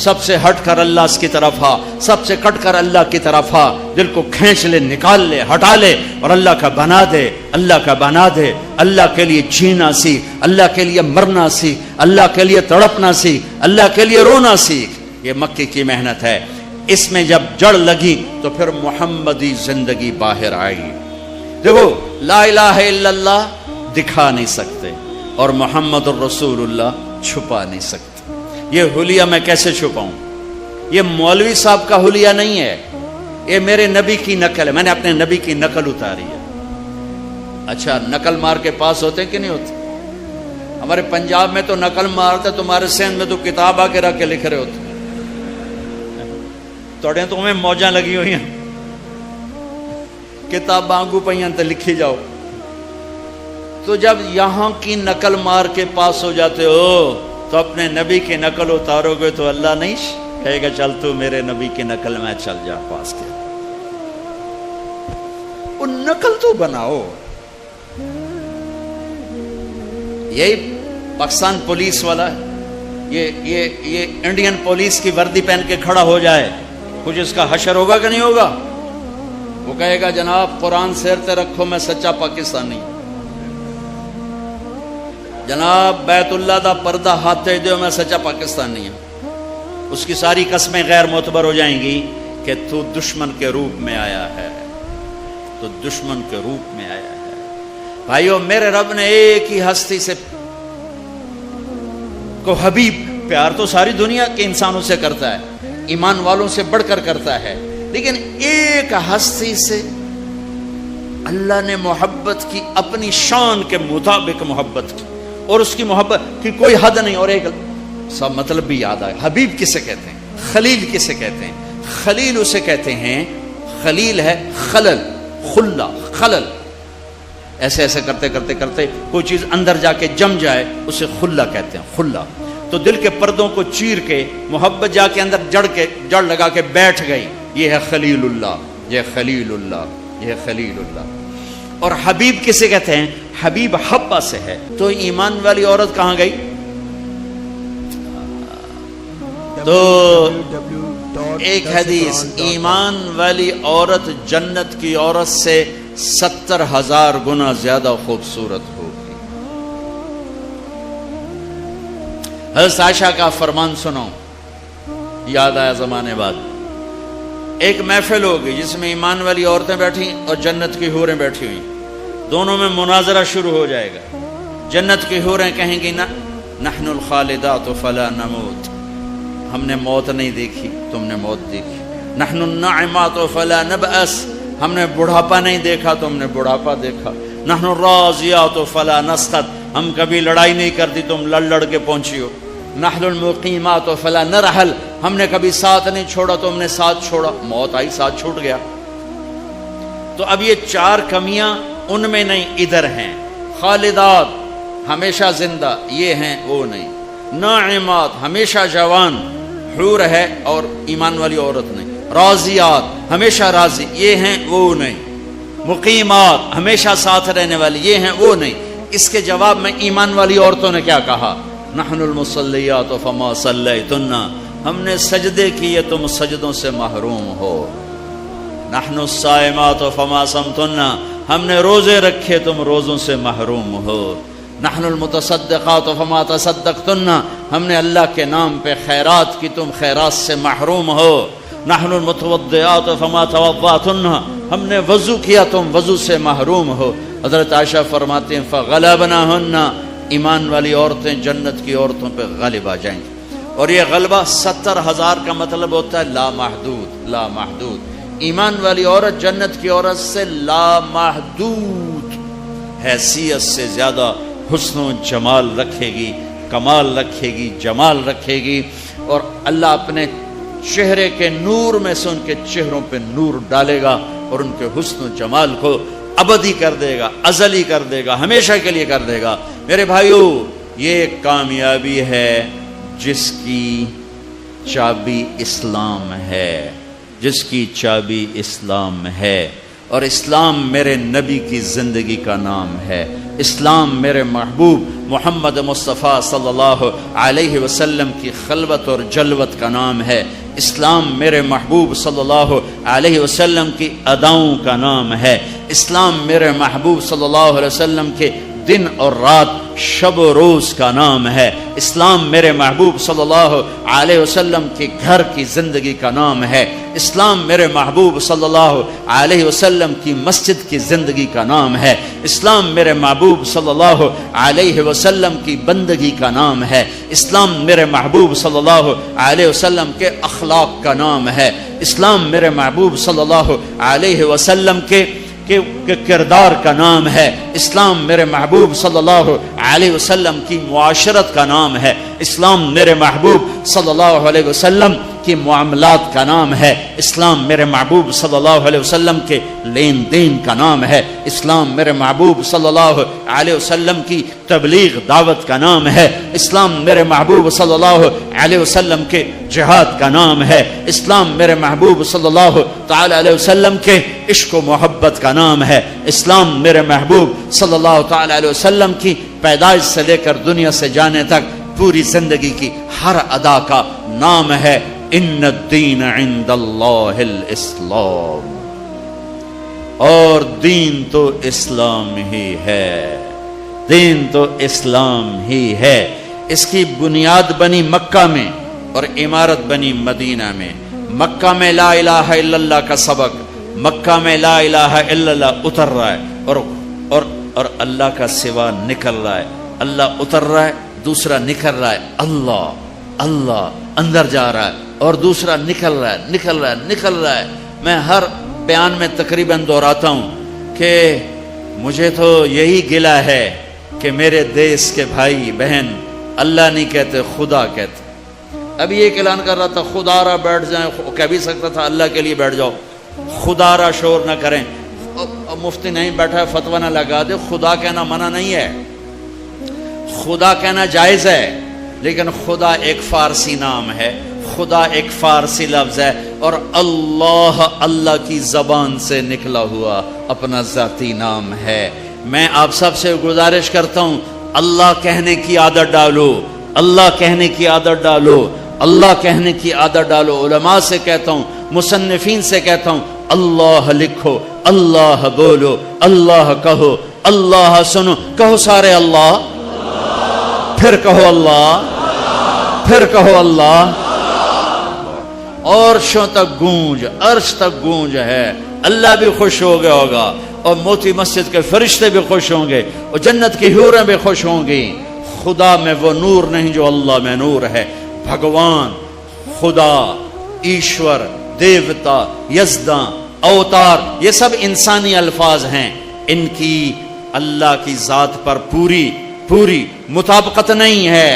A: سب سے ہٹ کر اللہ کی طرف آ, سب سے کٹ کر اللہ کی طرف آ. دل کو کھینچ لے, نکال لے, ہٹا لے اور اللہ کا بنا دے, اللہ کا بنا دے. اللہ کے لیے جینا سیکھ, اللہ کے لیے مرنا سیکھ, اللہ کے لیے تڑپنا سیکھ, اللہ کے لیے رونا سیکھ. یہ مکی کی محنت ہے. اس میں جب جڑ لگی تو پھر محمدی زندگی باہر آئی. دیکھو لا الہ الا اللہ دکھا نہیں سکتے اور محمد الرسول اللہ چھپا نہیں سکتے. یہ حلیہ میں کیسے چھپاؤں؟ یہ مولوی صاحب کا حلیہ نہیں ہے، یہ میرے نبی کی نقل ہے. میں نے اپنے نبی کی نقل اتاری ہے. اچھا نقل مار کے پاس ہوتے کہ نہیں ہوتے؟ ہمارے پنجاب میں تو نقل مارتے، تمہارے سندھ میں تو کتاب آ کے رکھ کے لکھ رہے ہوتے. توڑے تو ہمیں موجاں لگی ہوئی ہیں، کتاب آنگو پہیاں تو لکھی جاؤ. تو جب یہاں کی نقل مار کے پاس ہو جاتے ہو تو اپنے نبی کی نقل اتارو گے تو اللہ نہیں کہے گا چل تو میرے نبی کی نقل میں چل جا پاس کے. وہ نقل تو بناؤ. یہی پاکستان پولیس والا ہے، یہ انڈین پولیس کی وردی پہن کے کھڑا ہو جائے، کچھ اس کا حشر ہوگا کہ نہیں ہوگا؟ وہ کہے گا جناب قرآن سیرتے رکھو میں سچا پاکستانی. جناب بیت اللہ دا پردہ ہاتھے دیو میں سچا پاکستانی ہوں. اس کی ساری قسمیں غیر معتبر ہو جائیں گی کہ تو دشمن کے روپ میں آیا ہے، تو دشمن کے روپ میں آیا ہے. بھائیو میرے رب نے ایک ہی ہستی سے کو حبیب، پیار تو ساری دنیا کے انسانوں سے کرتا ہے، ایمان والوں سے بڑھ کر کرتا ہے، لیکن ایک ہستی سے اللہ نے محبت کی، اپنی شان کے مطابق محبت کی، اور اس کی محبت کی کوئی حد نہیں. اور ایک سب مطلب بھی یاد آئے، حبیب کسے کہتے ہیں؟ خلیل کسے کہتے ہیں؟ خلیل اسے کہتے ہیں، خلیل ہے خلل، خلا، خلل. ایسے ایسے کرتے کرتے کرتے کوئی چیز اندر جا کے جم جائے اسے خلا کہتے ہیں، خلا. تو دل کے پردوں کو چیر کے محبت جا کے اندر جڑ لگا کے بیٹھ گئی. یہ ہے خلیل اللہ، یہ خلیل اللہ، یہ خلیل اللہ. اور حبیب کسے کہتے ہیں؟ حبیب حبہ سے ہے. تو ایمان والی عورت کہاں گئی؟ تو ایک حدیث، ایمان والی عورت جنت کی عورت سے 70,000 گنا زیادہ خوبصورت ہوگی. حضرت عائشہ کا فرمان سنو، یاد آیا زمانے بعد. ایک محفل ہوگی جس میں ایمان والی عورتیں بیٹھی اور جنت کی حوریں بیٹھی ہوئی، دونوں میں مناظرہ شروع ہو جائے گا. جنت کی حوریں کہیں گی نا نحن الخالدات فلا نموت، ہم نے موت نہیں دیکھی تم نے موت دیکھی. نحن الناعمات فلا نبأس، ہم نے بڑھاپا نہیں دیکھا تم نے بڑھاپا دیکھا. نحن الراضیات فلا نسخط، ہم کبھی لڑائی نہیں کرتی تم لڑ کے پہنچی ہو. نحن المقیمات فلا نرحل، ہم نے کبھی ساتھ نہیں چھوڑا تم نے ساتھ چھوڑا، موت آئی ساتھ چھوٹ گیا. تو اب یہ 4 کمیاں ان میں نہیں ادھر ہیں. خالدات ہمیشہ زندہ یہ ہیں وہ نہیں. ناعمات ہمیشہ جوان حور ہے اور ایمان والی عورت نہیں. راضیات ہمیشہ راضی یہ ہیں وہ نہیں. مقیمات ہمیشہ ساتھ رہنے والی یہ ہیں وہ نہیں. اس کے جواب میں ایمان والی عورتوں نے کیا کہا؟ نحن المصلیات فما صلیتن، ہم نے سجدے کیے تم سجدوں سے محروم ہو. نحن الصائمات فما صمتن، ہم نے روزے رکھے تم روزوں سے محروم ہو. نحن المتصدقات فما تصدقتن، ہم نے اللہ کے نام پہ خیرات کی تم خیرات سے محروم ہو. نحن المتوضئات فما توضأتن، ہم نے وضو کیا تم وضو سے محروم ہو. حضرت عائشہ فرماتے ہیں فغلبناہن، ایمان والی عورتیں جنت کی عورتوں پہ غالب آ جائیں گی. اور یہ غلبہ 70,000 کا مطلب ہوتا ہے لامحدود، لامحدود. ایمان والی عورت جنت کی عورت سے لامحدود حیثیت سے زیادہ حسن و جمال رکھے گی، کمال رکھے گی، جمال رکھے گی. اور اللہ اپنے چہرے کے نور میں سے ان کے چہروں پہ نور ڈالے گا اور ان کے حسن و جمال کو ابدی کر دے گا، ازلی کر دے گا، ہمیشہ کے لیے کر دے گا. میرے بھائیو یہ کامیابی ہے جس کی چابی اسلام ہے، جس کی چابی اسلام ہے. اور اسلام میرے نبی کی زندگی کا نام ہے. اسلام میرے محبوب محمد مصطفیٰ صلی اللہ علیہ وسلم کی خلوت اور جلوت کا نام ہے. اسلام میرے محبوب صلی اللہ علیہ وسلم کی اداؤں کا نام ہے. اسلام میرے محبوب صلی اللہ علیہ وسلم کے دن اور رات شب و روز کا نام ہے۔ اسلام میرے محبوب صلی اللہ علیہ وسلم کے گھر کی زندگی کا نام ہے۔ اسلام میرے محبوب صلی اللہ علیہ وسلم کی مسجد کی زندگی کا نام ہے۔ اسلام میرے محبوب صلی اللہ علیہ وسلم کی بندگی کا نام ہے۔ اسلام میرے محبوب صلی اللہ علیہ وسلم کے اخلاق کا نام ہے۔ اسلام میرے محبوب صلی اللہ علیہ وسلم کے کردار کا نام ہے۔ اسلام میرے محبوب صلی اللہ علیہ وسلم کی معاشرت کا نام ہے۔ اسلام میرے محبوب صلی اللہ علیہ وسلم کی معاملات کا نام ہے۔ اسلام میرے محبوب صلی اللہ علیہ وسلم کے لین دین کا نام ہے۔ اسلام میرے محبوب صلی اللہ علیہ وسلم کی تبلیغ دعوت کا نام ہے۔ اسلام میرے محبوب صلی اللہ علیہ وسلم کے جہاد کا نام ہے۔ اسلام میرے محبوب صلی اللہ تعالی علیہ وسلم کے عشق و محبت کا نام ہے۔ اسلام میرے محبوب صلی اللہ تعالی علیہ وسلم کی پیدائش سے لے کر دنیا سے جانے تک پوری زندگی کی ہر ادا کا نام ہے۔ ان الدین عند اللہ الاسلام، اور دین تو اسلام ہی ہے، دین تو اسلام ہی ہے۔ اس کی بنیاد بنی مکہ میں اور عمارت بنی مدینہ میں۔ مکہ میں لا الہ الا اللہ کا سبق، مکہ میں لا الہ الا اللہ اتر رہا ہے اور اللہ کا سوا نکل رہا ہے۔ اللہ اتر رہا ہے، دوسرا نکل رہا ہے، اللہ اللہ اندر جا رہا ہے، اور دوسرا نکل رہا ہے نکل رہا ہے نکل رہا ہے۔ میں ہر بیان میں تقریباً دہراتا ہوں کہ مجھے تو یہی گلہ ہے کہ میرے دیس کے بھائی بہن اللہ نہیں کہتے، خدا کہتے۔ ابھی ایک اعلان کر رہا تھا خدا را بیٹھ جائیں، کہہ بھی سکتا تھا اللہ کے لیے بیٹھ جاؤ، خدا را شور نہ کریں۔ مفتی نہیں بیٹھا ہے فتویٰ نہ لگا دے، خدا کہنا منع نہیں ہے، خدا کہنا جائز ہے، لیکن خدا ایک فارسی نام ہے، خدا ایک فارسی لفظ ہے، اور اللہ اللہ کی زبان سے نکلا ہوا اپنا ذاتی نام ہے۔ میں آپ سب سے گزارش کرتا ہوں اللہ کہنے کی عادت ڈالو، اللہ کہنے کی عادت ڈالو، اللہ کہنے کی عادت ڈالو۔ علماء سے کہتا ہوں، مصنفین سے کہتا ہوں، اللہ لکھو، اللہ بولو، اللہ کہو، اللہ سنو، کہو سارے اللہ، پھر کہو اللہ، پھر کہو اللہ، عرشوں تک گونج، عرش تک گونج ہے۔ اللہ بھی خوش ہو گیا ہوگا، اور موتی مسجد کے فرشتے بھی خوش ہوں گے، اور جنت کی حوریں بھی خوش ہوں گی۔ خدا میں وہ نور نہیں جو اللہ میں نور ہے۔ بھگوان، خدا، ایشور، دیوتا، یزداں، اوتار، یہ سب انسانی الفاظ ہیں، ان کی اللہ کی ذات پر پوری مطابقت نہیں ہے۔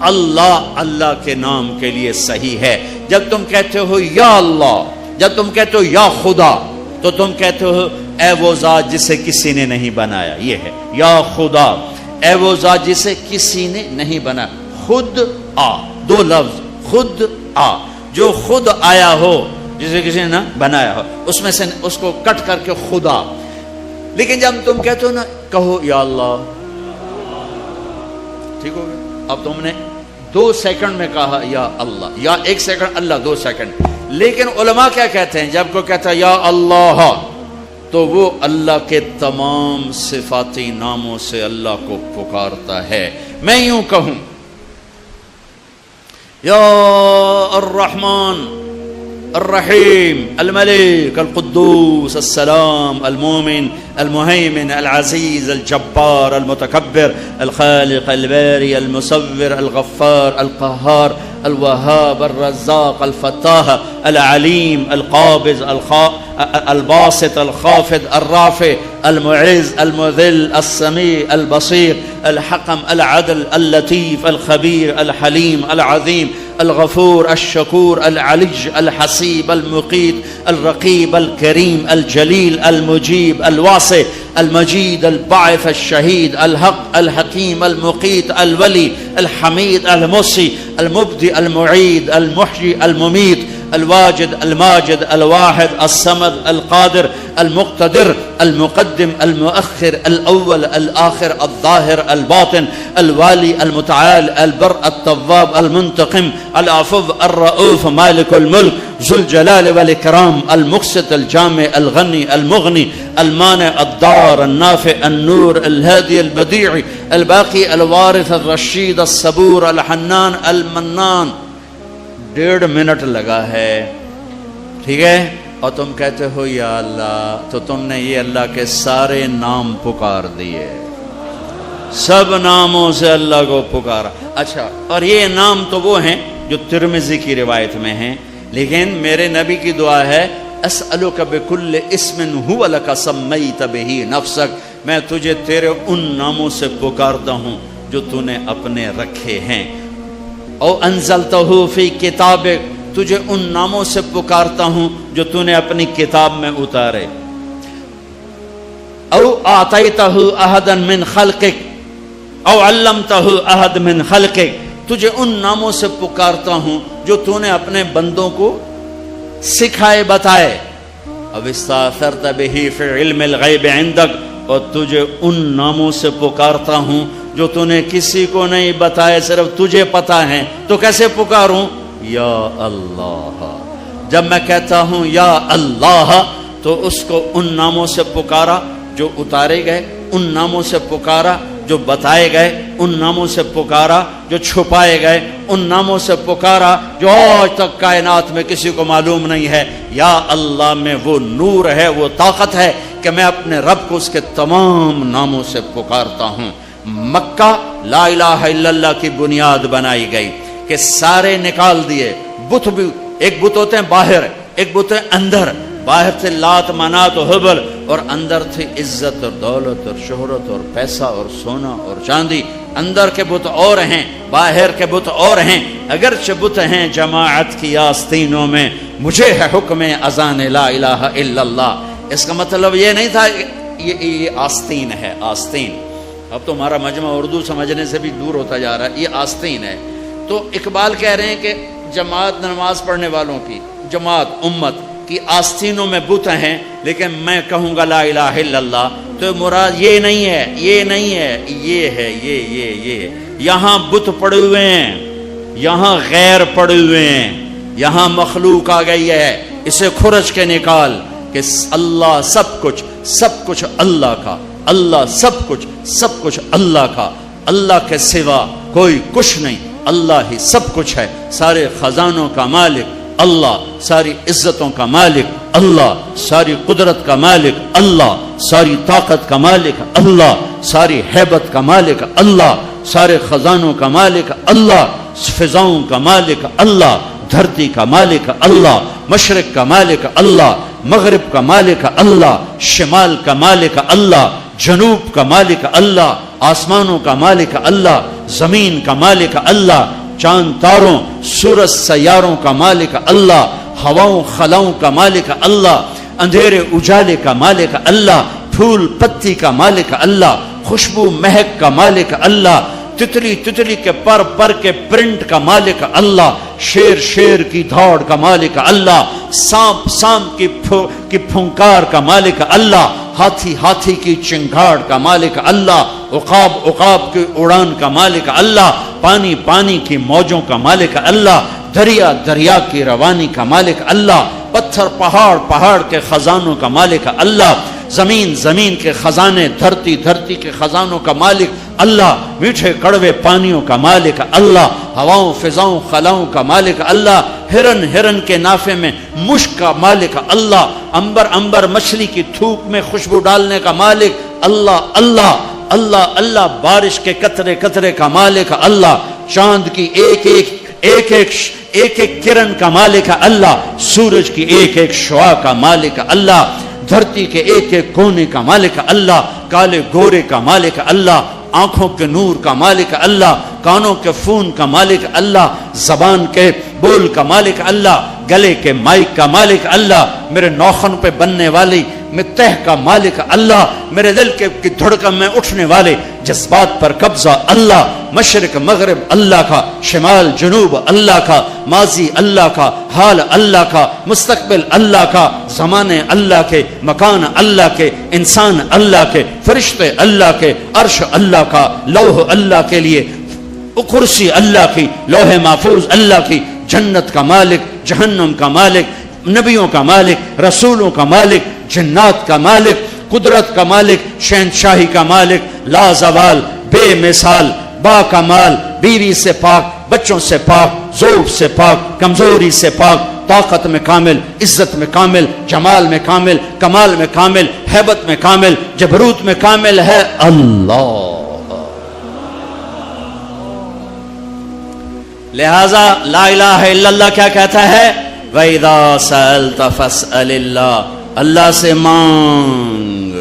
A: اللہ اللہ کے نام کے لیے صحیح ہے۔ جب تم کہتے ہو یا اللہ، جب تم کہتے ہو یا خدا، تو تم کہتے ہو اے وہ ذات جسے کسی نے نہیں بنایا، یہ ہے یا خدا، اے وہ ذات جسے کسی نے نہیں بنایا۔ خود آ، دو لفظ، خود آ، جو خود آیا ہو جسے کسی نے نہ بنایا ہو، اس میں سے اس کو کٹ کر کے خدا۔ لیکن جب تم کہتے ہو نا کہو یا اللہ، ٹھیک ہو گیا؟ اب تم نے 2 سیکنڈ میں کہا یا اللہ، یا 1 سیکنڈ اللہ 2 سیکنڈ۔ لیکن علماء کیا کہتے ہیں؟ جب کوئی کہتا ہے یا اللہ، تو وہ اللہ کے تمام صفاتی ناموں سے اللہ کو پکارتا ہے۔ میں یوں کہوں یا الرحمن الرحیم الملک القدوس السلام المؤمن المهيمن العزيز الجبار المتكبر الخالق الباري المصور الغفار القهار الوهاب الرزاق الفتاح العليم القابض الباسط الخافض الرافع المعز المذل السميع البصير الحكم العدل اللطيف الخبير الحليم العظيم الغفور الشكور العلي الحسيب المقيت الرقيب الكريم الجليل المجيب الواسع المجيد الباعث الشهيد الحق الحكيم المقيت الولي الحميد المحصي المبدئ المعيد المحيي المميت الواجد الماجد الواحد الصمد القادر المقتدر المقدم المؤخر الأول الآخر الظاهر الباطن الوالي المتعال البر التواب المنتقم العفو الرؤوف مالك الملك ذو الجلال والإكرام المقسط الجامع الغني المغني المانع الضار النافع النور الهادي البديع الباقي الوارث الرشید الصبور الحنان المنان. 1.5 منٹ لگا ہے، ٹھیک ہے، اور تم کہتے ہو یا اللہ، تو تم نے یہ اللہ کے سارے نام پکار دیے، سب ناموں سے اللہ کو پکارا. اچھا، اور یہ نام تو وہ ہیں جو ترمذی کی روایت میں ہیں، لیکن میرے نبی کی دعا ہے اسألک بکل اسم هو لک سمیت بہ نفسک، میں تجھے تیرے ان ناموں سے پکارتا ہوں جو تو نے اپنے رکھے ہیں. او انزلتہ فی کتابک، تجھے ان ناموں سے پکارتا ہوں جو تو نے اپنی کتاب میں اتارے. او اعطیتہ احدا من خلقک او علمتہ احد من خلقک، تجھے ان ناموں سے پکارتا ہوں جو تو نے اپنے بندوں کو سکھائے بتائے. اب استاثرت بہ فی علم الغیب عندک، اور تجھے ان ناموں سے پکارتا ہوں جو تو نے کسی کو نہیں بتائے، صرف تجھے پتا ہے. تو کیسے پکاروں؟ یا اللہ. جب میں کہتا ہوں یا اللہ تو اس کو ان ناموں سے پکارا جو اتارے گئے، ان ناموں سے پکارا جو بتائے گئے، ان ناموں سے پکارا جو چھپائے گئے، ان ناموں سے پکارا جو آج تک کائنات میں کسی کو معلوم نہیں ہے. یا اللہ میں وہ نور ہے، وہ طاقت ہے کہ میں اپنے رب کو اس کے تمام ناموں سے پکارتا ہوں. مکہ لا الہ الا اللہ کی بنیاد بنائی گئی کہ سارے نکال دیے. بت بھی، ایک بت ہوتے ہیں باہر، ایک بت ہے اندر. باہر تھے لات منات و حبل، اور اندر تھی عزت اور دولت اور شہرت اور پیسہ اور سونا اور چاندی. اندر کے بت اور ہیں، باہر کے بت اور ہیں. اگرچہ بت ہیں جماعت کی آستینوں میں، مجھے ہے حکم اذان لا الہ الا اللہ. اس کا مطلب یہ نہیں تھا یہ آستین ہے، آستین. اب تو ہمارا مجمع اردو سمجھنے سے بھی دور ہوتا جا رہا ہے. یہ آستین ہے. تو اقبال کہہ رہے ہیں کہ جماعت نماز پڑھنے والوں کی، جماعت امت کی آستینوں میں بت ہیں، لیکن میں کہوں گا لا الہ الا اللہ تو مراد یہ نہیں ہے، یہ نہیں ہے، یہ ہے، یہ. یہاں بت پڑے ہوئے ہیں، یہاں غیر پڑے ہوئے ہیں، یہاں مخلوق آ گئی ہے. اسے کھرچ کے نکال کہ اللہ سب کچھ اللہ کا، اللہ سب کچھ اللہ کا. اللہ کے سوا کوئی کچھ نہیں، اللہ ہی سب کچھ ہے. سارے خزانوں کا مالک اللہ، ساری عزتوں کا مالک اللہ، ساری قدرت کا مالک اللہ، ساری طاقت کا مالک اللہ، ساری ہیبت کا مالک اللہ، سارے خزانوں کا مالک اللہ، فضاؤں کا مالک اللہ، دھرتی کا مالک اللہ، مشرق کا مالک اللہ، مغرب کا مالک اللہ، شمال کا مالک اللہ، جنوب کا مالک اللہ، آسمانوں کا مالک اللہ، زمین کا مالک اللہ، چاند تاروں سورج سیاروں کا مالک اللہ، ہواؤں خلاؤں کا مالک اللہ، اندھیرے اجالے کا مالک اللہ، پھول پتی کا مالک اللہ، خوشبو مہک کا مالک اللہ، تتلی کے پر کے پرنٹ کا مالک اللہ، شیر کی دھاڑ کا مالک اللہ، سانپ کی پھنکار کا مالک اللہ، ہاتھی کی چنگھاڑ کا مالک اللہ، عقاب کی اڑان کا مالک اللہ، پانی کی موجوں کا مالک اللہ، دریا کی روانی کا مالک اللہ، پتھر پہاڑ کے خزانوں کا مالک اللہ، زمین کے خزانے، دھرتی کے خزانوں کا مالک اللہ، میٹھے کڑوے پانیوں کا مالک اللہ، ہواؤں فضاؤں خلاؤں کا مالک اللہ، ہرن کے نافے میں مشک کا مالک اللہ، انبر مچھلی کی تھوک میں خوشبو ڈالنے کا مالک اللہ اللہ اللہ اللہ، بارش کے قطرے کا مالک اللہ، چاند کی ایک کرن کا مالک اللہ، سورج کی ایک شعاع کا مالک اللہ، دھرتی کے ایک کونے کا مالک اللہ، کالے گورے کا مالک اللہ، آنکھوں کے نور کا مالک اللہ، کانوں کے فون کا مالک اللہ، زبان کے بول کا مالک اللہ، گلے کے مائک کا مالک اللہ، میرے نوخن پہ بننے والی تہ کا مالک اللہ، میرے دل کی دھڑکن میں اٹھنے والے جذبات پر قبضہ اللہ، مشرق مغرب اللہ کا، شمال جنوب اللہ کا، ماضی اللہ کا، حال اللہ کا، مستقبل اللہ کا، زمانے اللہ کے، مکان اللہ کے، انسان اللہ کے، فرشتے اللہ کے، عرش اللہ کا، لوح اللہ کے لیے، کرسی اللہ کی، لوح محفوظ اللہ کی، جنت کا مالک، جہنم کا مالک، نبیوں کا مالک، رسولوں کا مالک، جنات کا مالک، قدرت کا مالک، شہنشاہی کا مالک، لا زوال، بے مثال، با کمال، بیوی سے پاک، بچوں سے پاک، ذوق سے پاک، کمزوری سے پاک، طاقت میں کامل، عزت میں کامل، جمال میں کامل، کمال میں کامل، ہیبت میں کامل، جبروت میں کامل ہے اللہ۔ لہذا لا الہ الا اللہ کیا کہتا ہے؟ وَإِذَا سَأَلْتَ فَاسْأَلِ اللَّهِ، اللہ سے مانگ،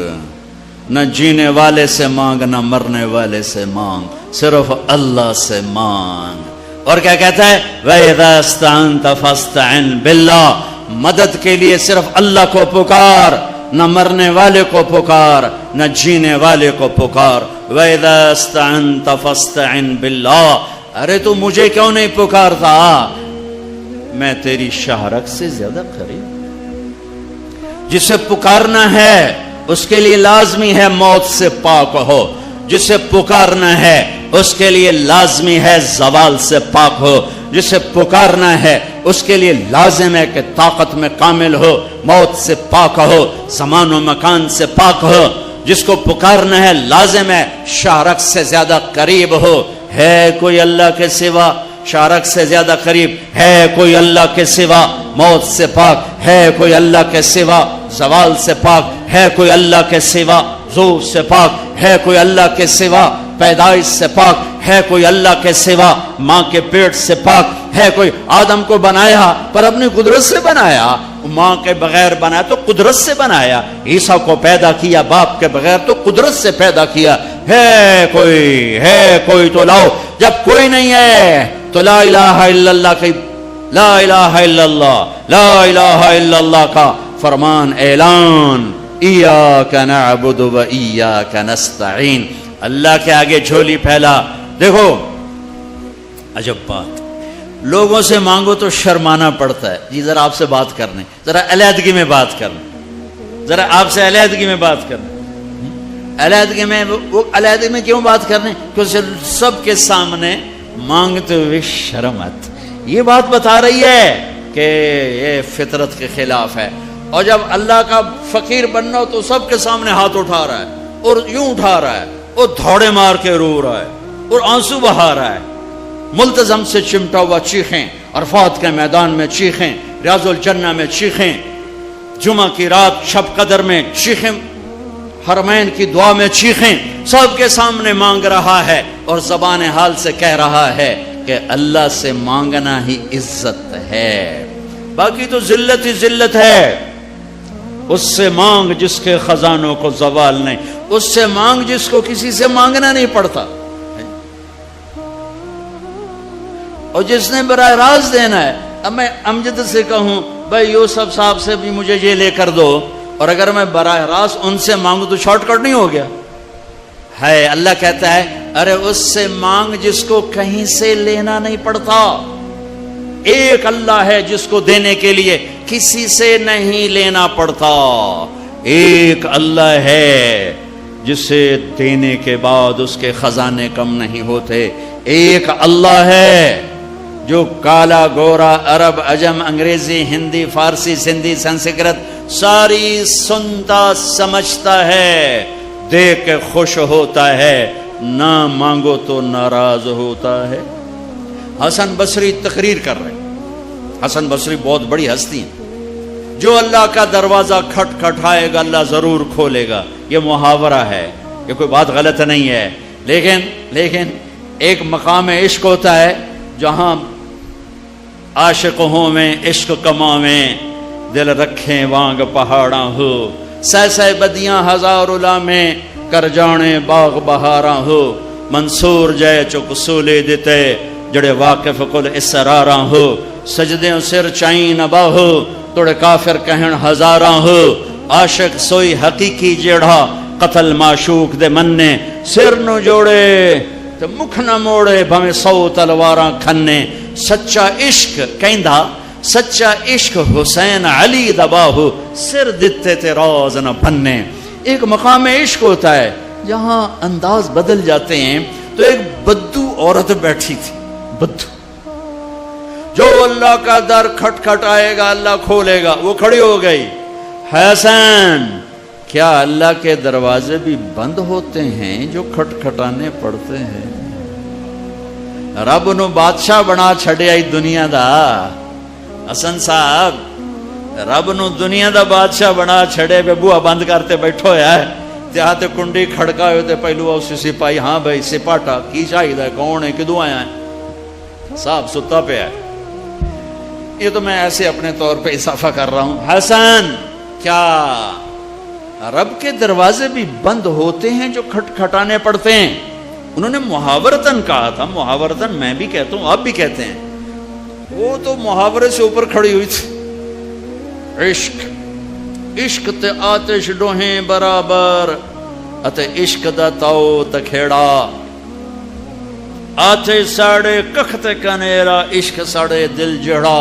A: نہ جینے والے سے مانگ، نہ مرنے والے سے مانگ، صرف اللہ سے مانگ۔ اور کیا کہتا ہے؟ وَإِذَا اسْتَعَنْتَ فَاسْتَعِنْ بِاللَّهِ، مدد کے لیے صرف اللہ کو پکار، نہ مرنے والے کو پکار، نہ جینے والے کو پکار۔ وَإِذَا اسْتَعَنْتَ فَاسْتَعِنْ بِاللَّهِ، ارے تو مجھے کیوں نہیں پکارتا؟ میں تیری شہرک سے زیادہ قریب۔ جسے پکارنا ہے اس کے لیے لازمی ہے موت سے پاک ہو، جسے پکارنا ہے اس کے لیے لازمی ہے زوال سے پاک ہو، جسے پکارنا ہے اس کے لیے لازم ہے کہ طاقت میں کامل ہو، موت سے پاک ہو، زمان و مکان سے پاک ہو۔ جس کو پکارنا ہے لازم ہے شہرک سے زیادہ قریب ہو۔ ہے کوئی اللہ کے سوا شارک سے زیادہ قریب؟ ہے کوئی اللہ کے سوا موت سے پاک؟ ہے کوئی اللہ کے سوا زوال سے پاک؟ ہے کوئی اللہ کے سوا ذوق سے پاک؟ ہے کوئی اللہ کے سوا پیدائش سے پاک؟ ہے کوئی اللہ کے سوا ماں کے پیٹ سے پاک؟ ہے کوئی؟ آدم کو بنایا پر اپنی قدرت سے بنایا، ماں کے بغیر بنایا تو قدرت سے بنایا۔ عیسیٰ کو پیدا کیا باپ کے بغیر تو قدرت سے پیدا کیا۔ ہے کوئی تو لاؤ۔ جب کوئی نہیں ہے تو لا الہ الا اللہ کی، لا الہ الا اللہ، لا الہ الا اللہ کا فرمان اعلان، ایاک نعبد و ایاک نستعین۔ اللہ کے آگے جھولی پھیلا۔ دیکھو عجب بات، لوگوں سے مانگو تو شرمانا پڑتا ہے، جی ذرا آپ سے بات کرنے، ذرا علیحدگی میں بات کرنے، ذرا آپ سے علیحدگی میں بات کرنے۔ علیحدگی میں وہ علیحدگی میں کیوں بات کرنے؟ کیونکہ سب کے سامنے مانگتے ہوئے شرم آتی۔ یہ بات بتا رہی ہے کہ یہ فطرت کے خلاف ہے۔ اور جب اللہ کا فقیر بننا ہو تو سب کے سامنے ہاتھ اٹھا رہا ہے، اور یوں اٹھا رہا ہے، اور دھوڑے مار کے رو رہا ہے، اور آنسو بہا رہا ہے، ملتزم سے چمٹا ہوا چیخیں، عرفات کے میدان میں چیخیں، ریاض الجنہ میں چیخیں، جمعہ کی رات شب قدر میں چیخیں، حرمین کی دعا میں چیخیں، سب کے سامنے مانگ رہا ہے، اور زبان حال سے کہہ رہا ہے کہ اللہ سے مانگنا ہی عزت ہے، باقی تو ذلت ہی ذلت ہے۔ اس سے مانگ جس کے خزانوں کو زوال نہیں، اس سے مانگ جس کو کسی سے مانگنا نہیں پڑتا، اور جس نے براہ راست دینا ہے۔ اب میں امجد سے کہوں بھائی یوسف صاحب سے بھی مجھے یہ لے کر دو، اور اگر میں براہ راست ان سے مانگوں تو شارٹ کٹ نہیں ہو گیا ہے؟ اللہ کہتا ہے ارے اس سے مانگ جس کو کہیں سے لینا نہیں پڑتا۔ ایک اللہ ہے جس کو دینے کے لیے کسی سے نہیں لینا پڑتا۔ ایک اللہ ہے جسے دینے کے بعد اس کے خزانے کم نہیں ہوتے۔ ایک اللہ ہے جو کالا گورا عرب عجم انگریزی ہندی فارسی سندھی سنسکرت ساری سنتا سمجھتا ہے، دیکھ کے خوش ہوتا ہے، نہ مانگو تو ناراض ہوتا ہے۔ حسن بصری تقریر کر رہے ہیں۔ حسن بصری بہت بڑی ہستی ہیں۔ جو اللہ کا دروازہ کھٹکھٹائے گا اللہ ضرور کھولے گا، یہ محاورہ ہے، یہ کوئی بات غلط نہیں ہے، لیکن ایک مقام عشق ہوتا ہے جہاں عاشق ہوں میں عشق کماویں، دل رکھیں وانگ پہاڑاں ہو، سہ بدیاں ہزار میں کر جانے باغ بہاراں ہو، منصور جے چک سولے دیتے جڑے واقف کل اسراراں ہو، سجدیں سر چائیں نبا ہو توڑے کافر کہن ہزاراں ہو، عاشق سوئی حقیقی جیڑا قتل معشوق دے مننے، سر نو جوڑے تے مکھ نہ موڑے بھویں 100 تلواراں کھنے سچا عشق کہندا سچا عشق حسین علی دباہو سر دتے تے روز نہ بننے. ایک مقام عشق ہوتا ہے جہاں انداز بدل جاتے ہیں. تو ایک بدو عورت بیٹھی تھی, بدو, جو اللہ کا در کھٹ آئے گا اللہ کھولے گا. وہ کھڑی ہو گئی, حسین کیا اللہ کے دروازے بھی بند ہوتے ہیں جو کھٹکھٹانے پڑتے ہیں؟ رب نو بادشاہ بنا چھڑیا ہی دنیا دا. حسن صاحب رب نو دنیا دا بادشاہ بنا چھڑے پہ بوہا بند کرتے بیٹھو ہے تے کنڈی کھڑکا ہوئے تے پہلو اسی سپاہی, ہاں بھائی سپاٹا کی شاہد ہے, کون ہے, کدوں آیا ہے؟ صاحب ستا پہ ہے. یہ تو میں ایسے اپنے طور پہ اضافہ کر رہا ہوں. حسن کیا رب کے دروازے بھی بند ہوتے ہیں جو کھٹکھٹانے پڑتے ہیں؟ انہوں نے محاورتن کہا تھا, محاورتن میں بھی کہتا ہوں آپ بھی کہتے ہیں. وہ تو محاورے سے اوپر کھڑی ہوئی تھی. عشق عشق تے آتش ڈوہیں برابر اتے عشق دا تاؤ تکھیڑا. آتش ساڑے کخ تے کنیرا عشق ساڑے دل جڑا.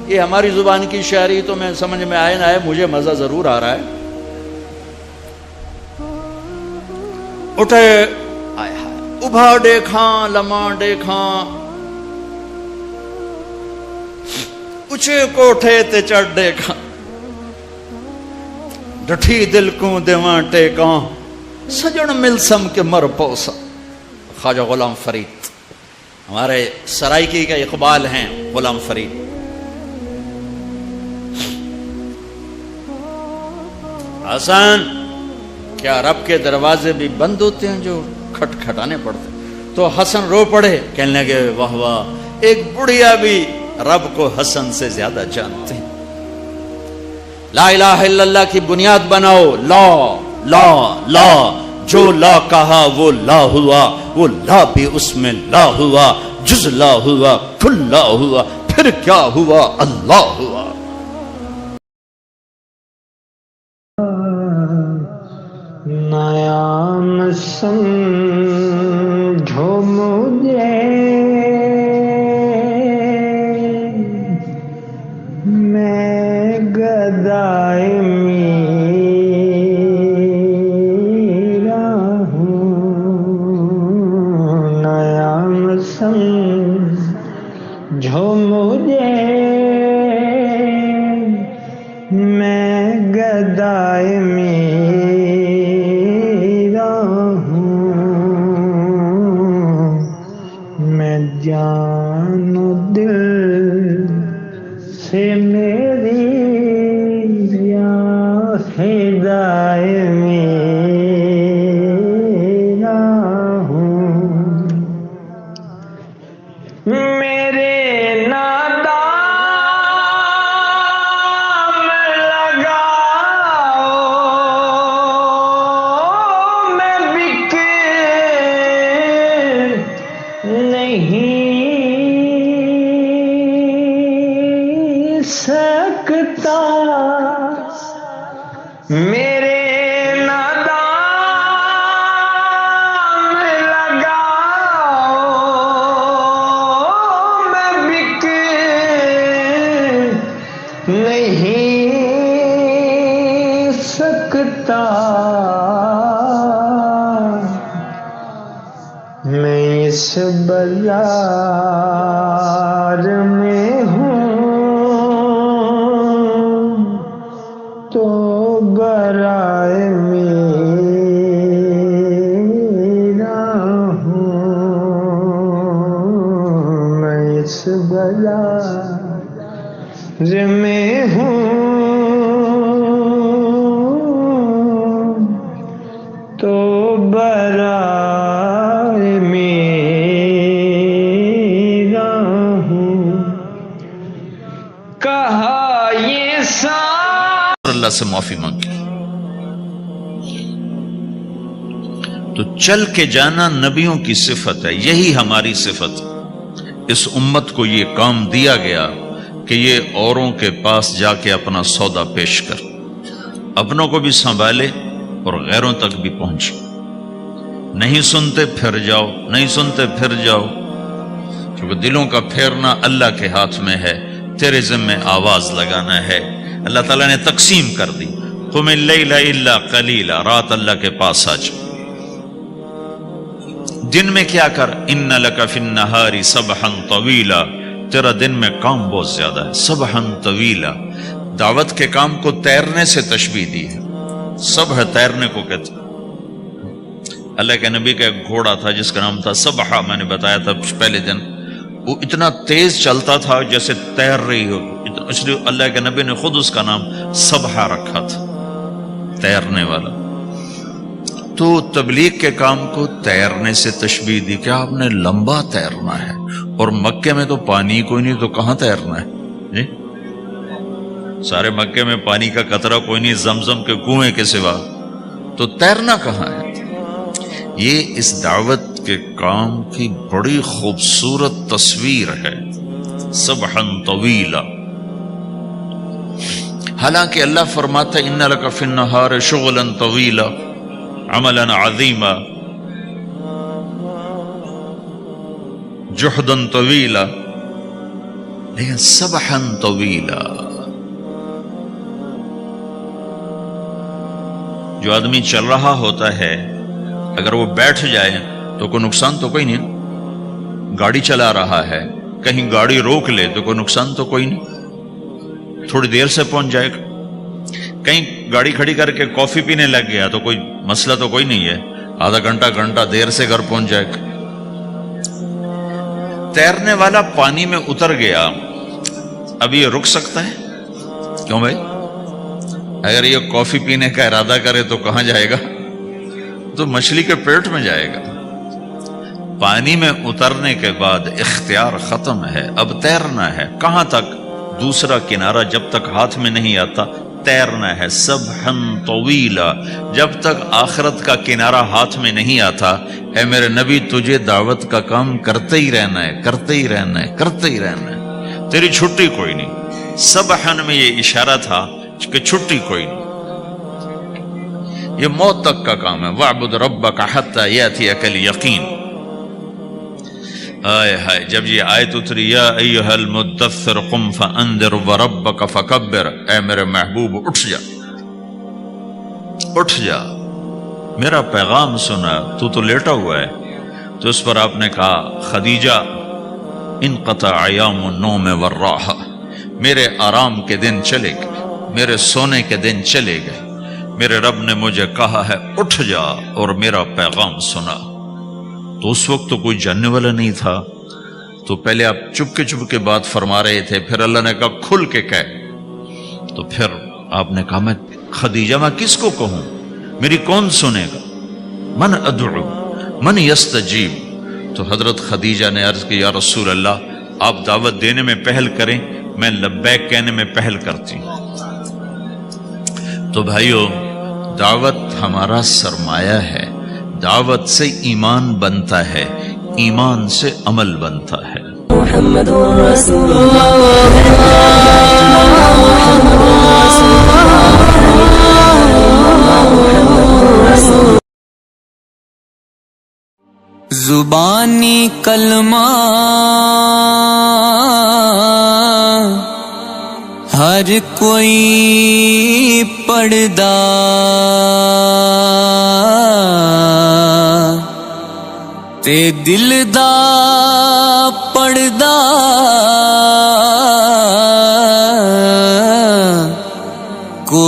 A: یہ ہماری زبان کی شاعری تو میں سمجھ میں آئے نہ آئے, مجھے مزہ ضرور آ رہا ہے. اٹھے ابھا دیکھاں لمحہ دیکھاں اچھے کوٹھے تے چڑھ دیکھاں ڈٹھی دل کو دیواں ٹیکاں سجن ملسم کے مر پوسا. خواجہ غلام فرید ہمارے سرائکی کا اقبال ہیں. غلام فرید حسن کیا رب کے دروازے بھی بند ہوتے ہیں جو کھٹکھٹانے پڑتے ہیں؟ تو حسن رو پڑے, کہنے لگے واہ واہ, ایک بڑھیا بھی رب کو حسن سے زیادہ جانتے ہیں. لا الہ الا اللہ کی بنیاد بناؤ. لا لا لا, جو لا کہا وہ لا ہوا, وہ لا بھی اس میں لا ہوا, جز لا ہوا کل لا ہوا, پھر کیا ہوا اللہ ہوا.
C: نام سمجھو مجھے میں گدائے میرا ہوں. نام سمجھو مجھے میں گدائے جان و دل سے میری یا فدائے میرا ہوں. میرے نادام لگاؤ میں بک نہیں سکتا. میرے نادام لگاؤ میں بک نہیں سکتا. میں اس بازار میں ہوں تو برائے میرا ہوں. میں اس بازار میں ہوں تو برائے میرا ہوں. کہا یہ
A: اللہ سے معافی مانگی تو چل کے جانا نبیوں کی صفت ہے. یہی ہماری صفت. اس امت کو یہ کام دیا گیا کہ یہ اوروں کے پاس جا کے اپنا سودا پیش کر, اپنوں کو بھی سنبھالے اور غیروں تک بھی پہنچے. نہیں سنتے پھر جاؤ، نہیں سنتے پھر جاؤ، کیونکہ دلوں کا پھیرنا اللہ کے ہاتھ میں ہے، تیرے ذمہ آواز لگانا ہے۔ اللہ تعالیٰ نے تقسیم کر دی، قم اللیل الا قلیلا، رات اللہ کے پاس آ جا، دن میں کیا کر، ان لک فی النہار سبحا طویلا، تیرا دن میں کام بہت زیادہ ہے، سبحا طویلا۔ دعوت کے کام کو تیرنے سے تشبیہ دی ہے، سبح تیرنے کو کہتے۔ اللہ کے نبی کا ایک گھوڑا تھا جس کا نام تھا سبحہ، میں نے بتایا تھا پہلے دن، وہ اتنا تیز چلتا تھا جیسے تیر رہی ہو، اس لیے اللہ کے نبی نے خود اس کا نام سبحہ رکھا تھا، تیرنے والا۔ تو تبلیغ کے کام کو تیرنے سے تشبیہ دی کہ آپ نے لمبا تیرنا ہے، اور مکے میں تو پانی کوئی نہیں، تو کہاں تیرنا ہے جی؟ سارے مکے میں پانی کا قطرہ کوئی نہیں زمزم کے کنویں کے سوا، تو تیرنا کہاں ہے؟ یہ اس دعوت کے کام کی بڑی خوبصورت تصویر ہے، سبحا طویلا۔ حالانکہ اللہ فرماتا ہے ان لک فی النہار شغلا طویلا، عملا عظیما، جہدا طویلا، لیکن سبحا طویلا۔ جو آدمی چل رہا ہوتا ہے اگر وہ بیٹھ جائے تو کوئی نقصان تو کوئی نہیں، گاڑی چلا رہا ہے کہیں گاڑی روک لے تو کوئی نقصان تو کوئی نہیں، تھوڑی دیر سے پہنچ جائے گا۔ کہیں گاڑی کھڑی کر کے کافی پینے لگ گیا تو کوئی مسئلہ تو کوئی نہیں ہے، آدھا گھنٹہ دیر سے گھر پہنچ جائے گا۔ تیرنے والا پانی میں اتر گیا، اب یہ رک سکتا ہے؟ کیوں بھائی؟ اگر یہ کافی پینے کا ارادہ کرے تو کہاں جائے گا؟ تو مچھلی کے پیٹ میں جائے گا۔ پانی میں اترنے کے بعد اختیار ختم ہے، اب تیرنا ہے۔ کہاں تک؟ دوسرا کنارہ جب تک ہاتھ میں نہیں آتا تیرنا ہے، سبحا طویلا، جب تک آخرت کا کنارہ ہاتھ میں نہیں آتا۔ اے میرے نبی تجھے دعوت کا کام کرتے ہی رہنا ہے، کرتے ہی رہنا ہے، کرتے ہی رہنا ہے، تیری چھٹی کوئی نہیں۔ سبحا میں یہ اشارہ تھا کہ چھٹی کوئی نہیں، یہ موت تک کا کام ہے۔ وَاعْبُدْ رَبَّكَ حَتَّى يَأْتِيَكَ الْيَقِينُ۔ آئے ہائے، جب یہ آیت اتری یا ایھا المدثر قم فانذر وربک فکبر، اے میرے محبوب اٹھ جا، اٹھ جا، میرا پیغام سنا، تو لیٹا ہوا ہے۔ تو اس پر آپ نے کہا خدیجہ انقطع ایام النوم والراحہ، میرے آرام کے دن چلے گئے، میرے سونے کے دن چلے گئے، میرے رب نے مجھے کہا ہے اٹھ جا اور میرا پیغام سنا۔ تو اس وقت تو کوئی جاننے والا نہیں تھا، تو پہلے آپ چپ کے بات فرما رہے تھے، پھر اللہ نے کہا کھل کے کہہ، تو پھر آپ نے کہا میں خدیجہ میں کس کو کہوں، میری کون سنے گا، من ادعو من یستجیب۔ تو حضرت خدیجہ نے عرض کی یا رسول اللہ آپ دعوت دینے میں پہل کریں، میں لبیک کہنے میں پہل کرتی ہوں۔ تو بھائیو، دعوت ہمارا سرمایہ ہے، دعوت سے ایمان بنتا ہے، ایمان سے عمل بنتا ہے۔
B: محمد رسول اللہ، محمد رسول اللہ۔
D: زبانی کلمہ ہر کوئی پڑھدا، تے دل دا پڑھدا کو